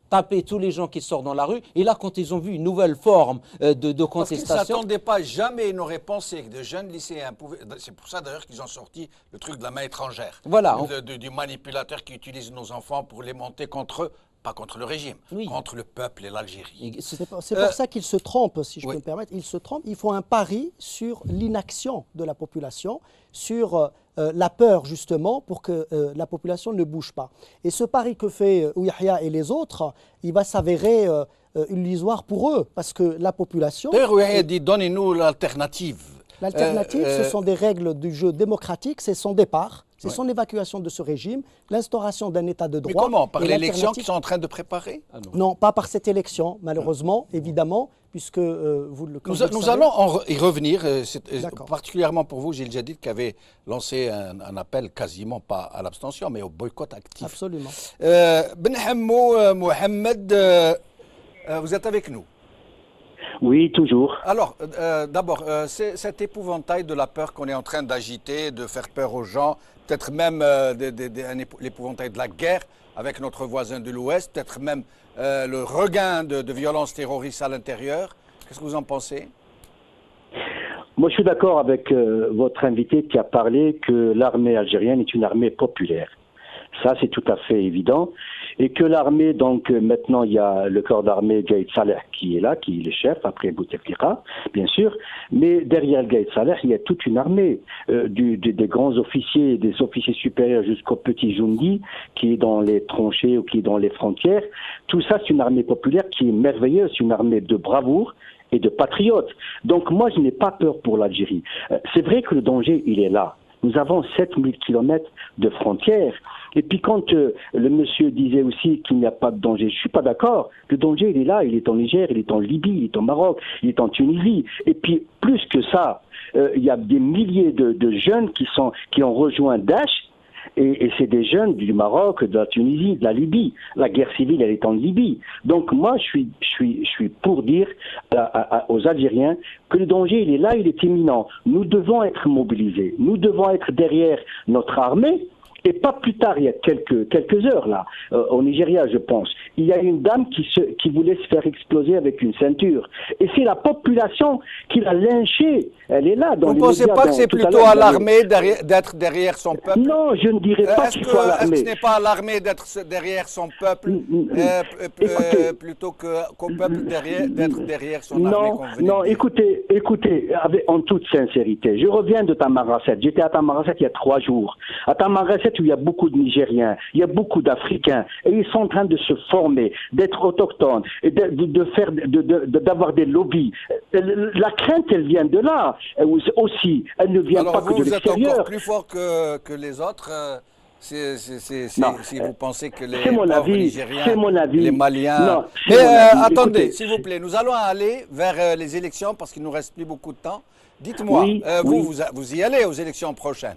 taper tous les gens qui sortent dans la rue. Et là, quand ils ont vu une nouvelle forme de contestation... Parce qu'ils ne s'attendaient pas, jamais ils n'auraient pensé que de jeunes lycéens pouvaient... C'est pour ça d'ailleurs qu'ils ont sorti le truc de la main étrangère. Voilà. Du manipulateur qui utilise nos enfants pour les monter contre eux. pas contre le régime, contre le peuple et l'Algérie. C'est pour ça qu'ils se trompent, si je peux me permettre. Ils se trompent. Ils font un pari sur l'inaction de la population, sur la peur, justement, pour que la population ne bouge pas. Et ce pari que fait Yahya et les autres, il va s'avérer illusoire pour eux, parce que la population... D'ailleurs, Yahya dit, donnez-nous l'alternative. L'alternative, ce sont des règles du jeu démocratique, c'est son départ, c'est son évacuation de ce régime, l'instauration d'un état de droit. Mais comment? Par l'élection qu'ils sont en train de préparer? Non, pas par cette élection, malheureusement, évidemment, puisque vous le connaissez. Nous allons y revenir, particulièrement pour vous, Gilles Jadid, qui avait lancé un appel quasiment pas à l'abstention, mais au boycott actif. Absolument. Ben Hammou Mohamed, vous êtes avec nous? Oui, toujours. Alors, d'abord, c'est cet épouvantail de la peur qu'on est en train d'agiter, de faire peur aux gens, peut-être même l'épouvantail de la guerre avec notre voisin de l'Ouest, peut-être même le regain de violences terroristes à l'intérieur. Qu'est-ce que vous en pensez? Moi, je suis d'accord avec votre invité qui a parlé que l'armée algérienne est une armée populaire. Ça, c'est tout à fait évident. Et que l'armée, donc maintenant, il y a le corps d'armée Gaïd Saleh qui est là, qui est le chef, après Bouteflika, bien sûr. Mais derrière Gaïd Saleh, il y a toute une armée des grands officiers, des officiers supérieurs jusqu'au petit Joundi, qui est dans les tranchées ou qui est dans les frontières. Tout ça, c'est une armée populaire qui est merveilleuse, c'est une armée de bravoure et de patriotes. Donc moi, je n'ai pas peur pour l'Algérie. C'est vrai que le danger, il est là. Nous avons 7000 kilomètres de frontières. Et puis quand le monsieur disait aussi qu'il n'y a pas de danger, je ne suis pas d'accord. Le danger, il est là, il est en Niger, il est en Libye, il est au Maroc, il est en Tunisie. Et puis plus que ça, il y a des milliers de jeunes qui ont rejoint Daesh. Et c'est des jeunes du Maroc, de la Tunisie, de la Libye. La guerre civile, elle est en Libye. Donc moi, je suis pour dire aux Algériens que le danger, il est là, il est imminent. Nous devons être mobilisés. Nous devons être derrière notre armée. Et pas plus tard, il y a quelques heures, là, au Nigeria, je pense, il y a une dame qui voulait se faire exploser avec une ceinture. Et c'est la population qui l'a lynchée. Elle est là dans les médias. Vous ne pensez pas que c'est plutôt à l'armée d'être derrière son peuple? Non, je ne dirais pas qu'il faut à l'armée. Est-ce que ce n'est pas à l'armée d'être derrière son peuple plutôt qu'au peuple d'être derrière son armée? Non, écoutez, en toute sincérité, je reviens de Tamanrasset. J'étais à Tamanrasset il y a 3 jours. À Tamanrasset, où il y a beaucoup de Nigériens, il y a beaucoup d'Africains, et ils sont en train de se former, d'être autochtones, et d'avoir des lobbies. La crainte, elle vient de là aussi. Elle ne vient pas que de l'extérieur. Vous êtes encore plus fort que les autres. Si vous pensez que les pauvres Nigériens, les Maliens... Mais attendez, s'il vous plaît, nous allons aller vers les élections parce qu'il ne nous reste plus beaucoup de temps. Dites-moi, vous y allez aux élections prochaines?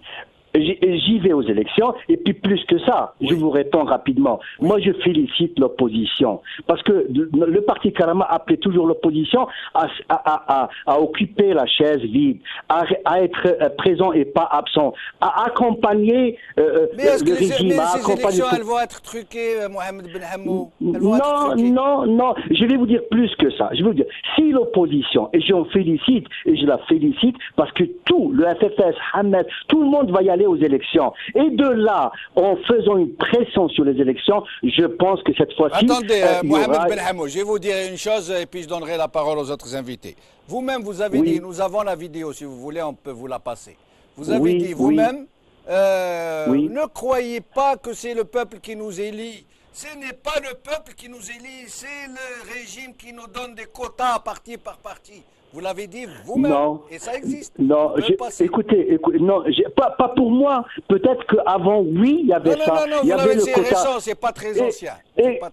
J'y vais aux élections, et puis plus que ça, je vous réponds rapidement. Moi, je félicite l'opposition, parce que le parti Karama appelait toujours l'opposition à occuper la chaise vide, à être présent et pas absent, à accompagner mais est-ce que le régime. Ces élections, elles vont être truquées, Mohamed Ben Hammou? Non, je vais vous dire plus que ça. Je vais vous dire, si l'opposition, et j'en félicite, et je la félicite, parce que tout, le FFS, Hamed, tout le monde va y aller aux élections. Et de là, en faisant une pression sur les élections, je pense que cette fois-ci... Attendez, Mohamed Ben Hammou, je vais vous dire une chose et puis je donnerai la parole aux autres invités. Vous-même, vous avez dit, nous avons la vidéo, si vous voulez, on peut vous la passer. Vous avez dit vous-même, ne croyez pas que c'est le peuple qui nous élit. Ce n'est pas le peuple qui nous élit, c'est le régime qui nous donne des quotas parti par parti. Vous l'avez dit vous-même, et ça existe. Non, écoutez, non, pas pour moi. Peut-être qu'avant, oui, il y avait ça. Non, vous l'avez dit, c'est récent, c'est pas très ancien.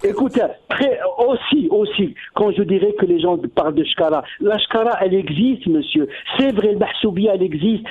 Écoutez, aussi, quand je dirais que les gens parlent de Shkara, la Shkara, elle existe, monsieur. C'est vrai, le Mahsoubia, elle existe.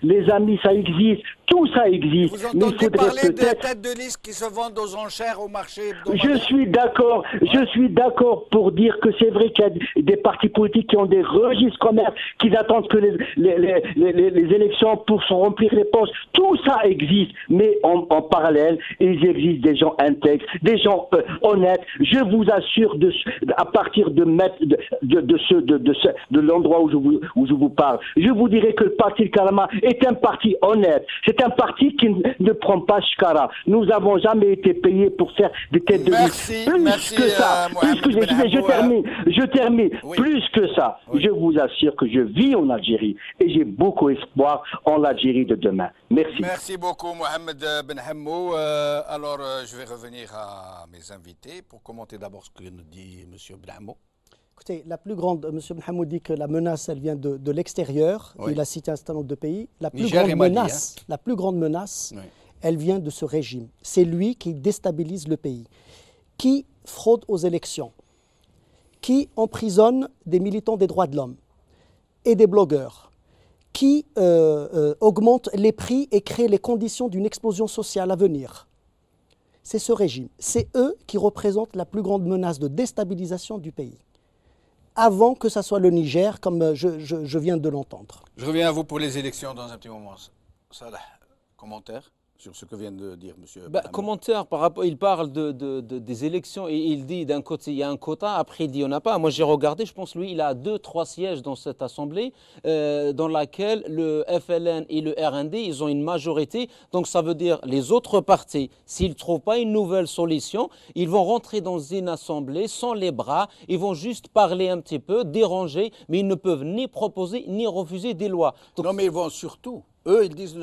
Les amis, ça existe. Tout ça existe. Vous entendez parler de têtes de liste qui se vendent aux enchères au marché hebdomadaire? Je suis d'accord pour dire que c'est vrai qu'il y a des partis politiques qui ont des registres commerces, qui attendent que les élections pour se remplir les postes. Tout ça existe, mais en parallèle, il existe des gens intègres, des des gens honnêtes. Je vous assure, à partir de l'endroit où je vous parle, je vous dirais que le parti Karama est un parti honnête. C'est un parti qui ne prend pas Shkara. Nous n'avons jamais été payés pour faire des têtes de liste. Plus que ça. Je termine. Oui. Plus que ça. Oui. Je vous assure que je vis en Algérie et j'ai beaucoup espoir en l'Algérie de demain. Merci. Merci beaucoup, Mohamed Ben Hammou. Alors, je vais revenir à mes invités pour commenter d'abord ce que nous dit M. Ben Hammou. Écoutez, la plus grande, M. Benhamou dit que la menace, elle vient de l'extérieur. Oui. Il a cité un certain nombre de pays. La plus Niger grande et Mali, menace, la plus grande menace, Oui. elle vient de ce régime. C'est lui qui déstabilise le pays, qui fraude aux élections, qui emprisonne des militants des droits de l'homme et des blogueurs, qui augmente les prix et crée les conditions d'une explosion sociale à venir. C'est ce régime. C'est eux qui représentent la plus grande menace de déstabilisation du pays, avant que ça soit le Niger, comme je viens de l'entendre. Je reviens à vous pour les élections dans un petit moment. Salah, commentaire sur ce que vient de dire M. Ben Hammou. Commentaire par rapport, il parle des élections et il dit d'un côté il y a un quota, après il dit il n'y en a pas. Moi j'ai regardé, je pense lui il a 2-3 sièges dans cette assemblée dans laquelle le FLN et le RND ils ont une majorité. Donc ça veut dire les autres partis, s'ils ne trouvent pas une nouvelle solution, ils vont rentrer dans une assemblée sans les bras, ils vont juste parler un petit peu, déranger, mais ils ne peuvent ni proposer ni refuser des lois. Donc, non, mais ils vont surtout, eux, ils disent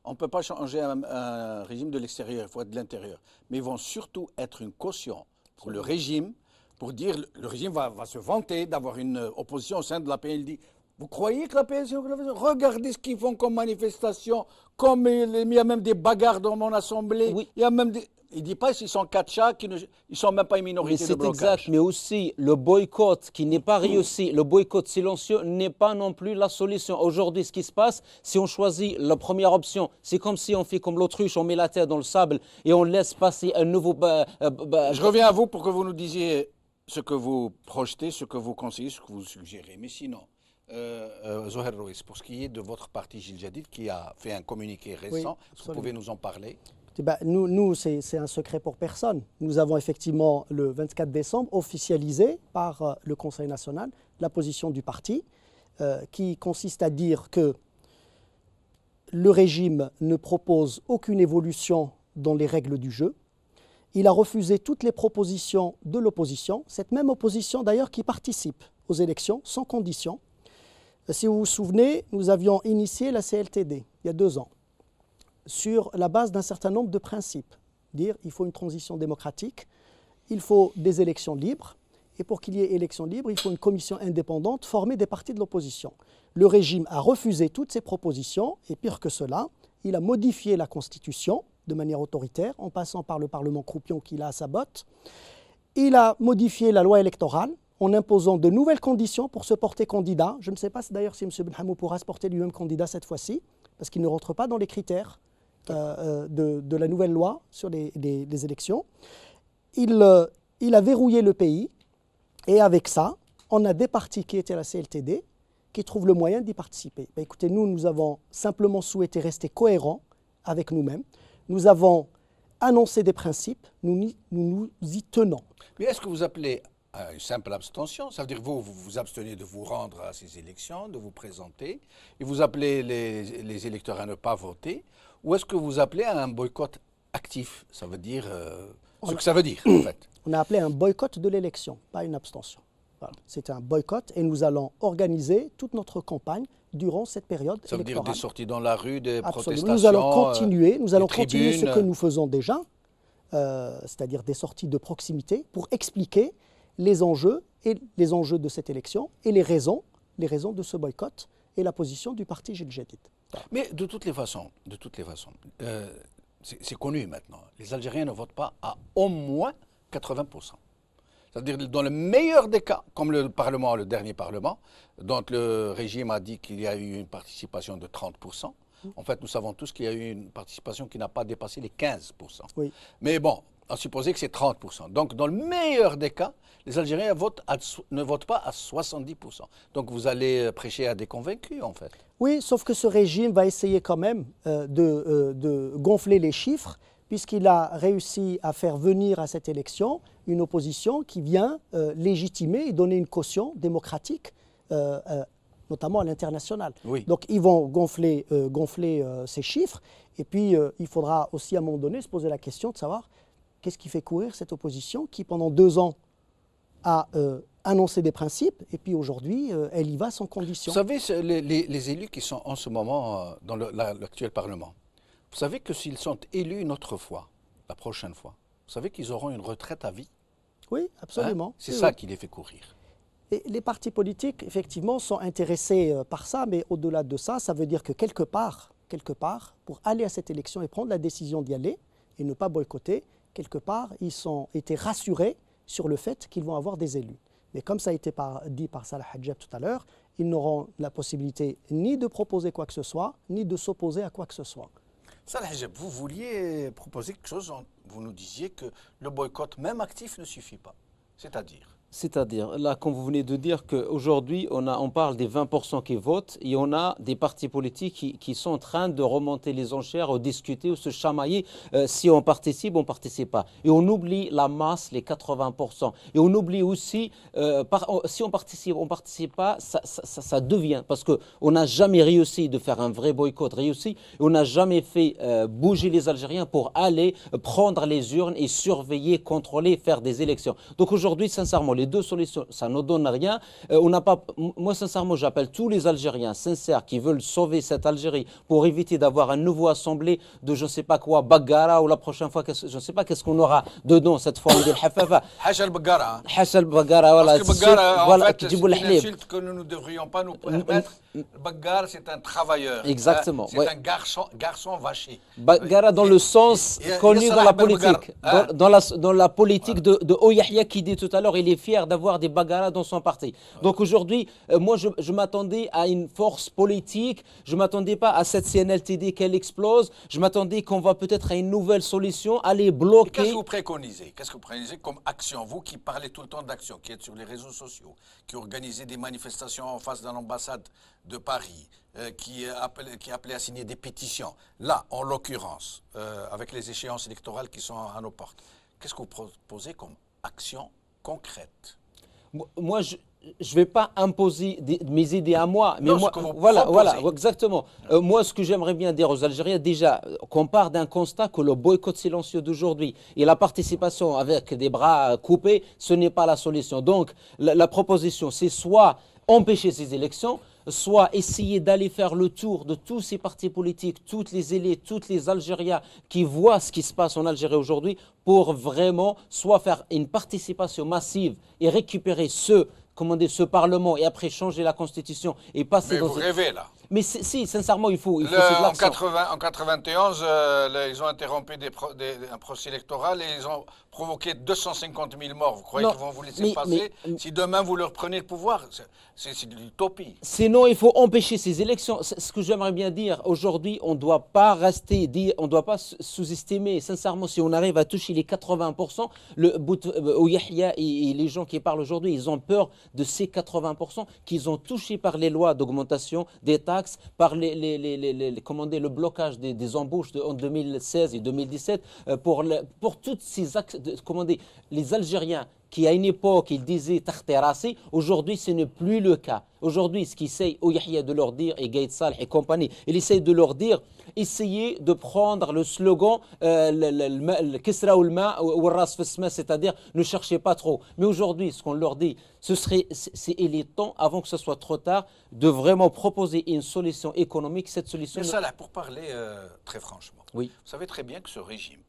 on ne peut pas changer un régime de l'extérieur, il faut être de l'intérieur. Mais ils vont surtout être une caution pour le régime, pour dire le régime va se vanter d'avoir une opposition au sein de la PLD. Vous croyez que la PLD, regardez ce qu'ils font comme manifestation, comme il y a même des bagarres dans mon assemblée, oui. Il y a même des... Il ne dit pas s'ils sont 4 chats, ils ne sont même pas une minorité de blocage. C'est exact, mais aussi le boycott qui n'est pas réussi, le boycott silencieux n'est pas non plus la solution. Aujourd'hui, ce qui se passe, si on choisit la première option, c'est comme si on fait comme l'autruche, on met la tête dans le sable et on laisse passer un nouveau... Je reviens à vous pour que vous nous disiez ce que vous projetez, ce que vous conseillez, ce que vous suggérez. Mais sinon, Zoher Rouis, pour ce qui est de votre parti Jil Jadid qui a fait un communiqué récent, est-ce que vous pouvez nous en parler ? Nous, c'est un secret pour personne. Nous avons effectivement, le 24 décembre, officialisé par le Conseil national la position du parti, qui consiste à dire que le régime ne propose aucune évolution dans les règles du jeu. Il a refusé toutes les propositions de l'opposition, cette même opposition d'ailleurs qui participe aux élections sans condition. Si vous vous souvenez, nous avions initié la CLTD il y a 2 ans, sur la base d'un certain nombre de principes. Dire il faut une transition démocratique, il faut des élections libres, et pour qu'il y ait élections libres, il faut une commission indépendante formée des partis de l'opposition. Le régime a refusé toutes ces propositions, et pire que cela, il a modifié la Constitution de manière autoritaire, en passant par le Parlement croupion qu'il a à sa botte. Il a modifié la loi électorale, en imposant de nouvelles conditions pour se porter candidat. Je ne sais pas d'ailleurs si M. Benhamou pourra se porter lui-même candidat cette fois-ci, parce qu'il ne rentre pas dans les critères de la nouvelle loi sur les élections. Il a verrouillé le pays et avec ça, on a des partis qui étaient à la CLTD qui trouvent le moyen d'y participer. Écoutez, nous avons simplement souhaité rester cohérents avec nous-mêmes. Nous avons annoncé des principes, nous nous y tenons. Mais est-ce que vous appelez à une simple abstention? Ça veut dire que vous vous abstenez de vous rendre à ces élections, de vous présenter, et vous appelez les électeurs à ne pas voter? Ou est-ce que vous appelez à un boycott actif? Ça veut dire ce que ça veut dire, en fait. On a appelé un boycott de l'élection, pas une abstention. Voilà. C'est un boycott et nous allons organiser toute notre campagne durant cette période électorale. Ça veut dire des sorties dans la rue, des Absolument. protestations? Nous allons continuer ce que nous faisons déjà, c'est-à-dire des sorties de proximité pour expliquer les enjeux de cette élection et les raisons de ce boycott et la position du parti Jil Jadid. Mais de toutes les façons, c'est connu maintenant. Les Algériens ne votent pas à au moins 80%. C'est-à-dire dans le meilleur des cas, comme le dernier Parlement, dont le régime a dit qu'il y a eu une participation de 30%. En fait, nous savons tous qu'il y a eu une participation qui n'a pas dépassé les 15%. Oui. Mais bon, à supposer que c'est 30%. Donc, dans le meilleur des cas, les Algériens ne votent pas à 70%. Donc, vous allez prêcher à des convaincus, en fait. Oui, sauf que ce régime va essayer quand même de gonfler les chiffres puisqu'il a réussi à faire venir à cette élection une opposition qui vient légitimer et donner une caution démocratique, notamment à l'international. Oui. Donc ils vont gonfler ces chiffres, et puis il faudra aussi à un moment donné se poser la question de savoir qu'est-ce qui fait courir cette opposition qui pendant 2 ans a annoncé des principes, et puis aujourd'hui elle y va sans condition. Vous savez, les élus qui sont en ce moment dans l'actuel Parlement, vous savez que s'ils sont élus une autre fois, la prochaine fois, vous savez qu'ils auront une retraite à vie. Oui, absolument. Hein? C'est Oui, ça oui. qui les fait courir. Et les partis politiques, effectivement, sont intéressés par ça, mais au-delà de ça, ça veut dire que quelque part, pour aller à cette élection et prendre la décision d'y aller et ne pas boycotter, quelque part, ils ont été rassurés sur le fait qu'ils vont avoir des élus. Mais comme ça a été dit par Salah Hadjab tout à l'heure, ils n'auront la possibilité ni de proposer quoi que ce soit, ni de s'opposer à quoi que ce soit. Salah Hadjab, vous vouliez proposer quelque chose, vous nous disiez que le boycott, même actif, ne suffit pas. C'est-à-dire, là, comme vous venez de dire qu'aujourd'hui, on parle des 20% qui votent et on a des partis politiques qui sont en train de remonter les enchères, ou discuter, ou se chamailler. Si on participe, on ne participe pas. Et on oublie la masse, les 80%. Et on oublie aussi, si on participe pas, ça devient. Parce qu'on n'a jamais réussi de faire un vrai boycott réussi. Et on n'a jamais fait bouger les Algériens pour aller prendre les urnes et surveiller, contrôler, faire des élections. Donc aujourd'hui, sincèrement, les deux solutions, ça ne donne rien. Moi, sincèrement, j'appelle tous les Algériens sincères qui veulent sauver cette Algérie pour éviter d'avoir un nouveau assemblée de je ne sais pas quoi, Baggara, ou la prochaine fois, je ne sais pas qu'est-ce qu'on aura dedans cette fois, on dit Hafafa. Hachal Baggara. Hachal Baggara, voilà. Parce que Baggara, voilà, en fait, c'est une insulte que nous ne devrions pas nous permettre. Baggara, c'est un travailleur. Exactement. C'est un garçon vaché. Baggara dans le sens connu dans la politique. Dans la politique de Oyahia qui dit tout à l'heure, il est fier d'avoir des Baggara dans son parti. Donc aujourd'hui, moi je m'attendais à une force politique, je ne m'attendais pas à cette CNLTD qu'elle explose, je m'attendais qu'on va peut-être à une nouvelle solution, aller bloquer. Qu'est-ce que vous préconisez comme action? Vous qui parlez tout le temps d'action, qui êtes sur les réseaux sociaux, qui organisez des manifestations en face de l'ambassade de Paris, qui appelait à signer des pétitions. Là, en l'occurrence, avec les échéances électorales qui sont à nos portes, qu'est-ce que vous proposez comme action concrète? Moi, je ne vais pas imposer mes idées à moi. Mais non, moi, ce que vous voilà, exactement. Moi, ce que j'aimerais bien dire aux Algériens, déjà, qu'on part d'un constat que le boycott silencieux d'aujourd'hui et la participation avec des bras coupés, ce n'est pas la solution. Donc, la proposition, c'est soit empêcher ces élections, soit essayer d'aller faire le tour de tous ces partis politiques, toutes les élites, tous les Algériens qui voient ce qui se passe en Algérie aujourd'hui pour vraiment soit faire une participation massive et récupérer ce Parlement et après changer la Constitution et passer Mais dans... vous rêvez là. Mais si, sincèrement, il faut de En l'action. 91, ils ont interrompu un procès électoral et ils ont provoqué 250 000 morts. Vous croyez qu'ils vont vous laisser passer si demain vous leur prenez le pouvoir? C'est de l'utopie. Sinon, il faut empêcher ces élections. Ce que j'aimerais bien dire, aujourd'hui, on ne doit pas on ne doit pas sous-estimer. Sincèrement, si on arrive à toucher les 80%, Yahya et les gens qui parlent aujourd'hui, ils ont peur de ces 80% qu'ils ont touchés par les lois d'augmentation des taxes, par le blocage des embauches en 2016 et 2017, pour toutes ces actes, les Algériens qui à une époque ils disaient Takhterassi, aujourd'hui ce n'est plus le cas. Aujourd'hui, ce qu'essaye Oyahia de leur dire, et Gaïd Saleh et compagnie, il essaye de leur dire, essayez de prendre le slogan Kisra ou le ma ou ras fesma, c'est-à-dire ne cherchez pas trop. Mais aujourd'hui, ce qu'on leur dit, il est temps, avant que ce soit trop tard, de vraiment proposer une solution économique. Cette solution. Mais ça là, pour parler très franchement, oui. Vous savez très bien que ce régime,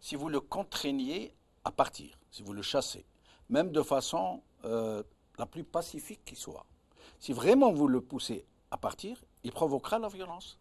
si vous le contraignez à partir, si vous le chassez, même de façon la plus pacifique qui soit, si vraiment vous le poussez à partir, il provoquera la violence.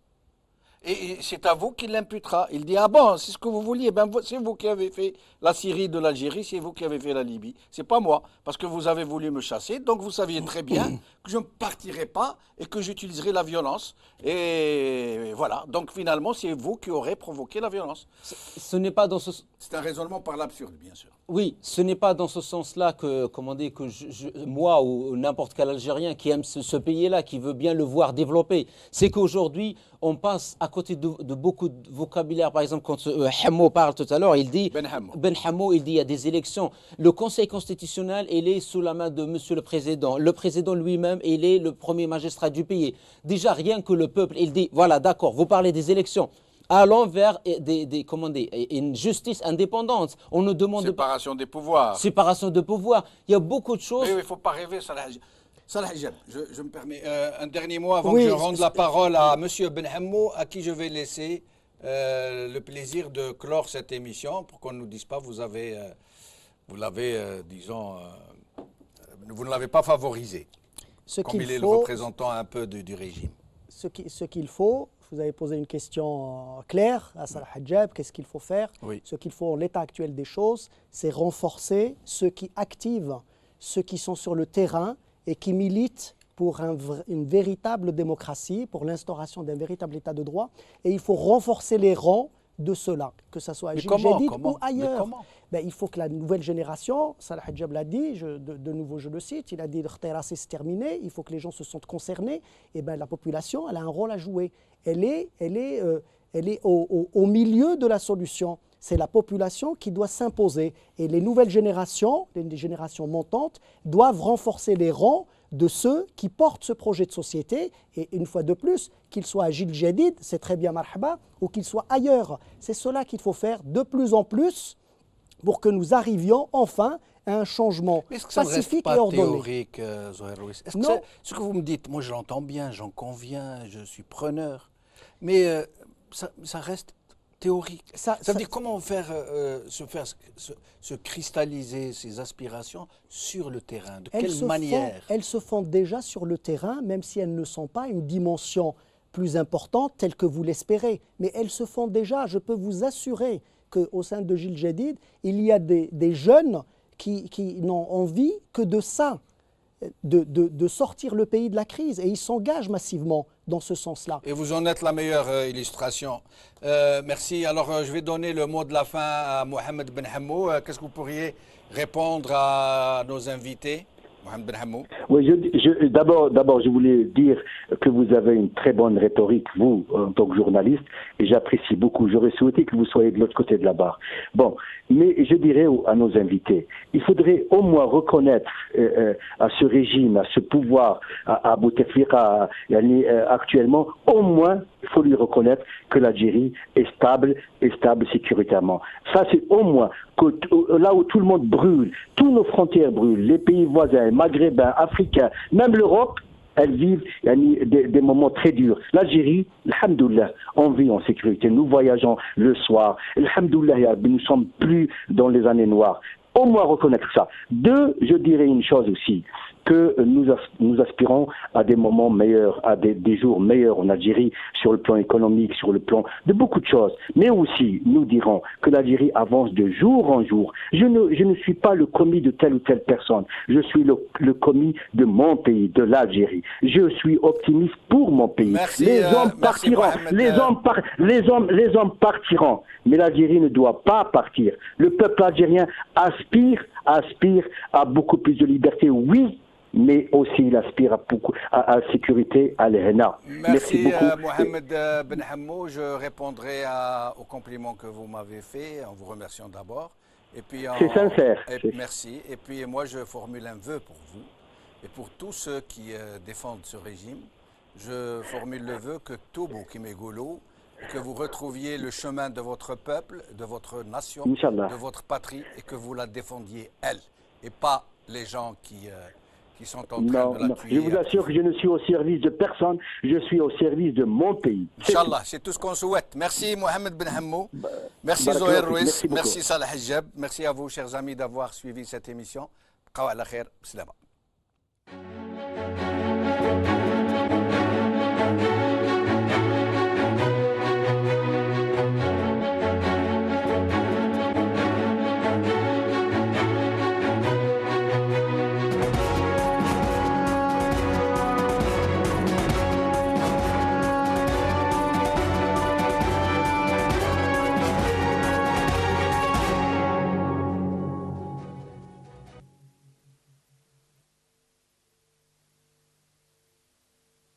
Et c'est à vous qu'il l'imputera. Il dit, ah bon, c'est ce que vous vouliez, ben, c'est vous qui avez fait la Syrie de l'Algérie, c'est vous qui avez fait la Libye. C'est pas moi, parce que vous avez voulu me chasser, donc vous saviez très bien que je ne partirai pas et que j'utiliserai la violence. Et voilà, donc finalement, c'est vous qui aurez provoqué la violence. Ce n'est pas dans ce... C'est un raisonnement par l'absurde, bien sûr. Oui, ce n'est pas dans ce sens-là que, comment dire, que moi ou n'importe quel Algérien qui aime ce pays-là, qui veut bien le voir développer, c'est qu'aujourd'hui, on passe à côté de beaucoup de vocabulaire. Par exemple, quand Hammo parle tout à l'heure, il dit, Ben Hammo, il dit il y a des élections. Le Conseil constitutionnel, il est sous la main de Monsieur le Président. Le Président lui-même, il est le premier magistrat du pays. Déjà, rien que le peuple, il dit, voilà, d'accord, vous parlez des élections. Allons vers une justice indépendante. On nous demande séparation des pouvoirs. Séparation de pouvoirs. Il y a beaucoup de choses. Oui, il ne faut pas rêver, Salah Hijab. Je me permets un dernier mot avant que je rende la parole à M. Ben Hammo, à qui je vais laisser le plaisir de clore cette émission pour qu'on ne nous dise pas vous l'avez, disons, vous ne l'avez pas favorisé. Comme il est le représentant un peu du régime. Ce qu'il faut, vous avez posé une question claire à Salah Hijab, qu'est-ce qu'il faut faire? Oui. Ce qu'il faut en l'état actuel des choses, c'est renforcer ceux qui activent, ceux qui sont sur le terrain et qui militent pour une véritable démocratie, pour l'instauration d'un véritable état de droit. Et il faut renforcer les rangs de ceux-là, que ce soit à Gil Jadid ou ailleurs. Ben, il faut que la nouvelle génération, Salah Hijab l'a dit, de nouveau je le cite, il a dit l'Ikhtirat c'est terminé, il faut que les gens se sentent concernés. Et ben, la population, elle a un rôle à jouer. Elle est au milieu de la solution. C'est la population qui doit s'imposer. Et les nouvelles générations, les générations montantes, doivent renforcer les rangs de ceux qui portent ce projet de société. Et une fois de plus, qu'il soit à Gil Jadid, c'est très bien marhaba, ou qu'il soit ailleurs. C'est cela qu'il faut faire de plus en plus pour que nous arrivions enfin à un changement pacifique et ordonné. Théorique, Zohair Louis. Est-ce que ce que vous me dites, moi je l'entends bien, j'en conviens, je suis preneur, mais ça reste théorique. Ça veut dire comment faire se cristalliser ces aspirations sur le terrain? De quelle manière? Elles se font déjà sur le terrain, même si elles ne sont pas une dimension plus importante telle que vous l'espérez. Mais elles se font déjà. Je peux vous assurer qu'au sein de Gil Jadid, il y a des jeunes qui n'ont envie que de ça, de sortir le pays de la crise. Et ils s'engagent massivement dans ce sens-là. Et vous en êtes la meilleure illustration. Merci. Alors, je vais donner le mot de la fin à Mohamed Ben Hammo. Qu'est-ce que vous pourriez répondre à nos invités? Mohamed Ben Hammo. Oui, d'abord, je voulais dire que vous avez une très bonne rhétorique, vous, en tant que journaliste, et j'apprécie beaucoup. J'aurais souhaité que vous soyez de l'autre côté de la barre. Bon, mais je dirais à nos invités, il faudrait au moins reconnaître à ce régime, à ce pouvoir, à Bouteflika actuellement, au moins, il faut lui reconnaître que l'Algérie est stable sécuritairement. Ça, c'est au moins que là où tout le monde brûle, tous nos frontières brûlent, les pays voisins, maghrébins, africains, même l'Europe, elles vivent des moments très durs. L'Algérie, alhamdoulilah, on vit en sécurité. Nous voyageons le soir. Alhamdoulilah, nous ne sommes plus dans les années noires. Au moins reconnaître ça. Deux, je dirais une chose aussi, que nous aspirons à des moments meilleurs, à des jours meilleurs en Algérie, sur le plan économique, sur le plan de beaucoup de choses. Mais aussi, nous dirons que l'Algérie avance de jour en jour. Je ne suis pas le commis de telle ou telle personne. Je suis le commis de mon pays, de l'Algérie. Je suis optimiste pour mon pays. Merci, les hommes partiront. Les hommes partiront. Mais l'Algérie ne doit pas partir. Le peuple algérien aspire à beaucoup plus de liberté, oui, mais aussi il aspire à la sécurité, à l'ENA. Merci beaucoup. Mohamed Ben Hammo, je répondrai aux compliments que vous m'avez fait en vous remerciant d'abord. C'est sincère. Merci. Et puis moi, je formule un vœu pour vous et pour tous ceux qui défendent ce régime. Je formule le vœu que Toubou Kimegolo, que vous retrouviez le chemin de votre peuple, de votre nation, Inch'Allah, de votre patrie, et que vous la défendiez, elle, et pas les gens qui sont en train de la tuer. Je vous assure que je ne suis au service de personne, je suis au service de mon pays. Inch'Allah, c'est tout ce qu'on souhaite. Merci Mohamed Ben Hammo, merci Zohair Louis, merci Salah Hijab, merci à vous chers amis d'avoir suivi cette émission. Qawa ala khair, salama.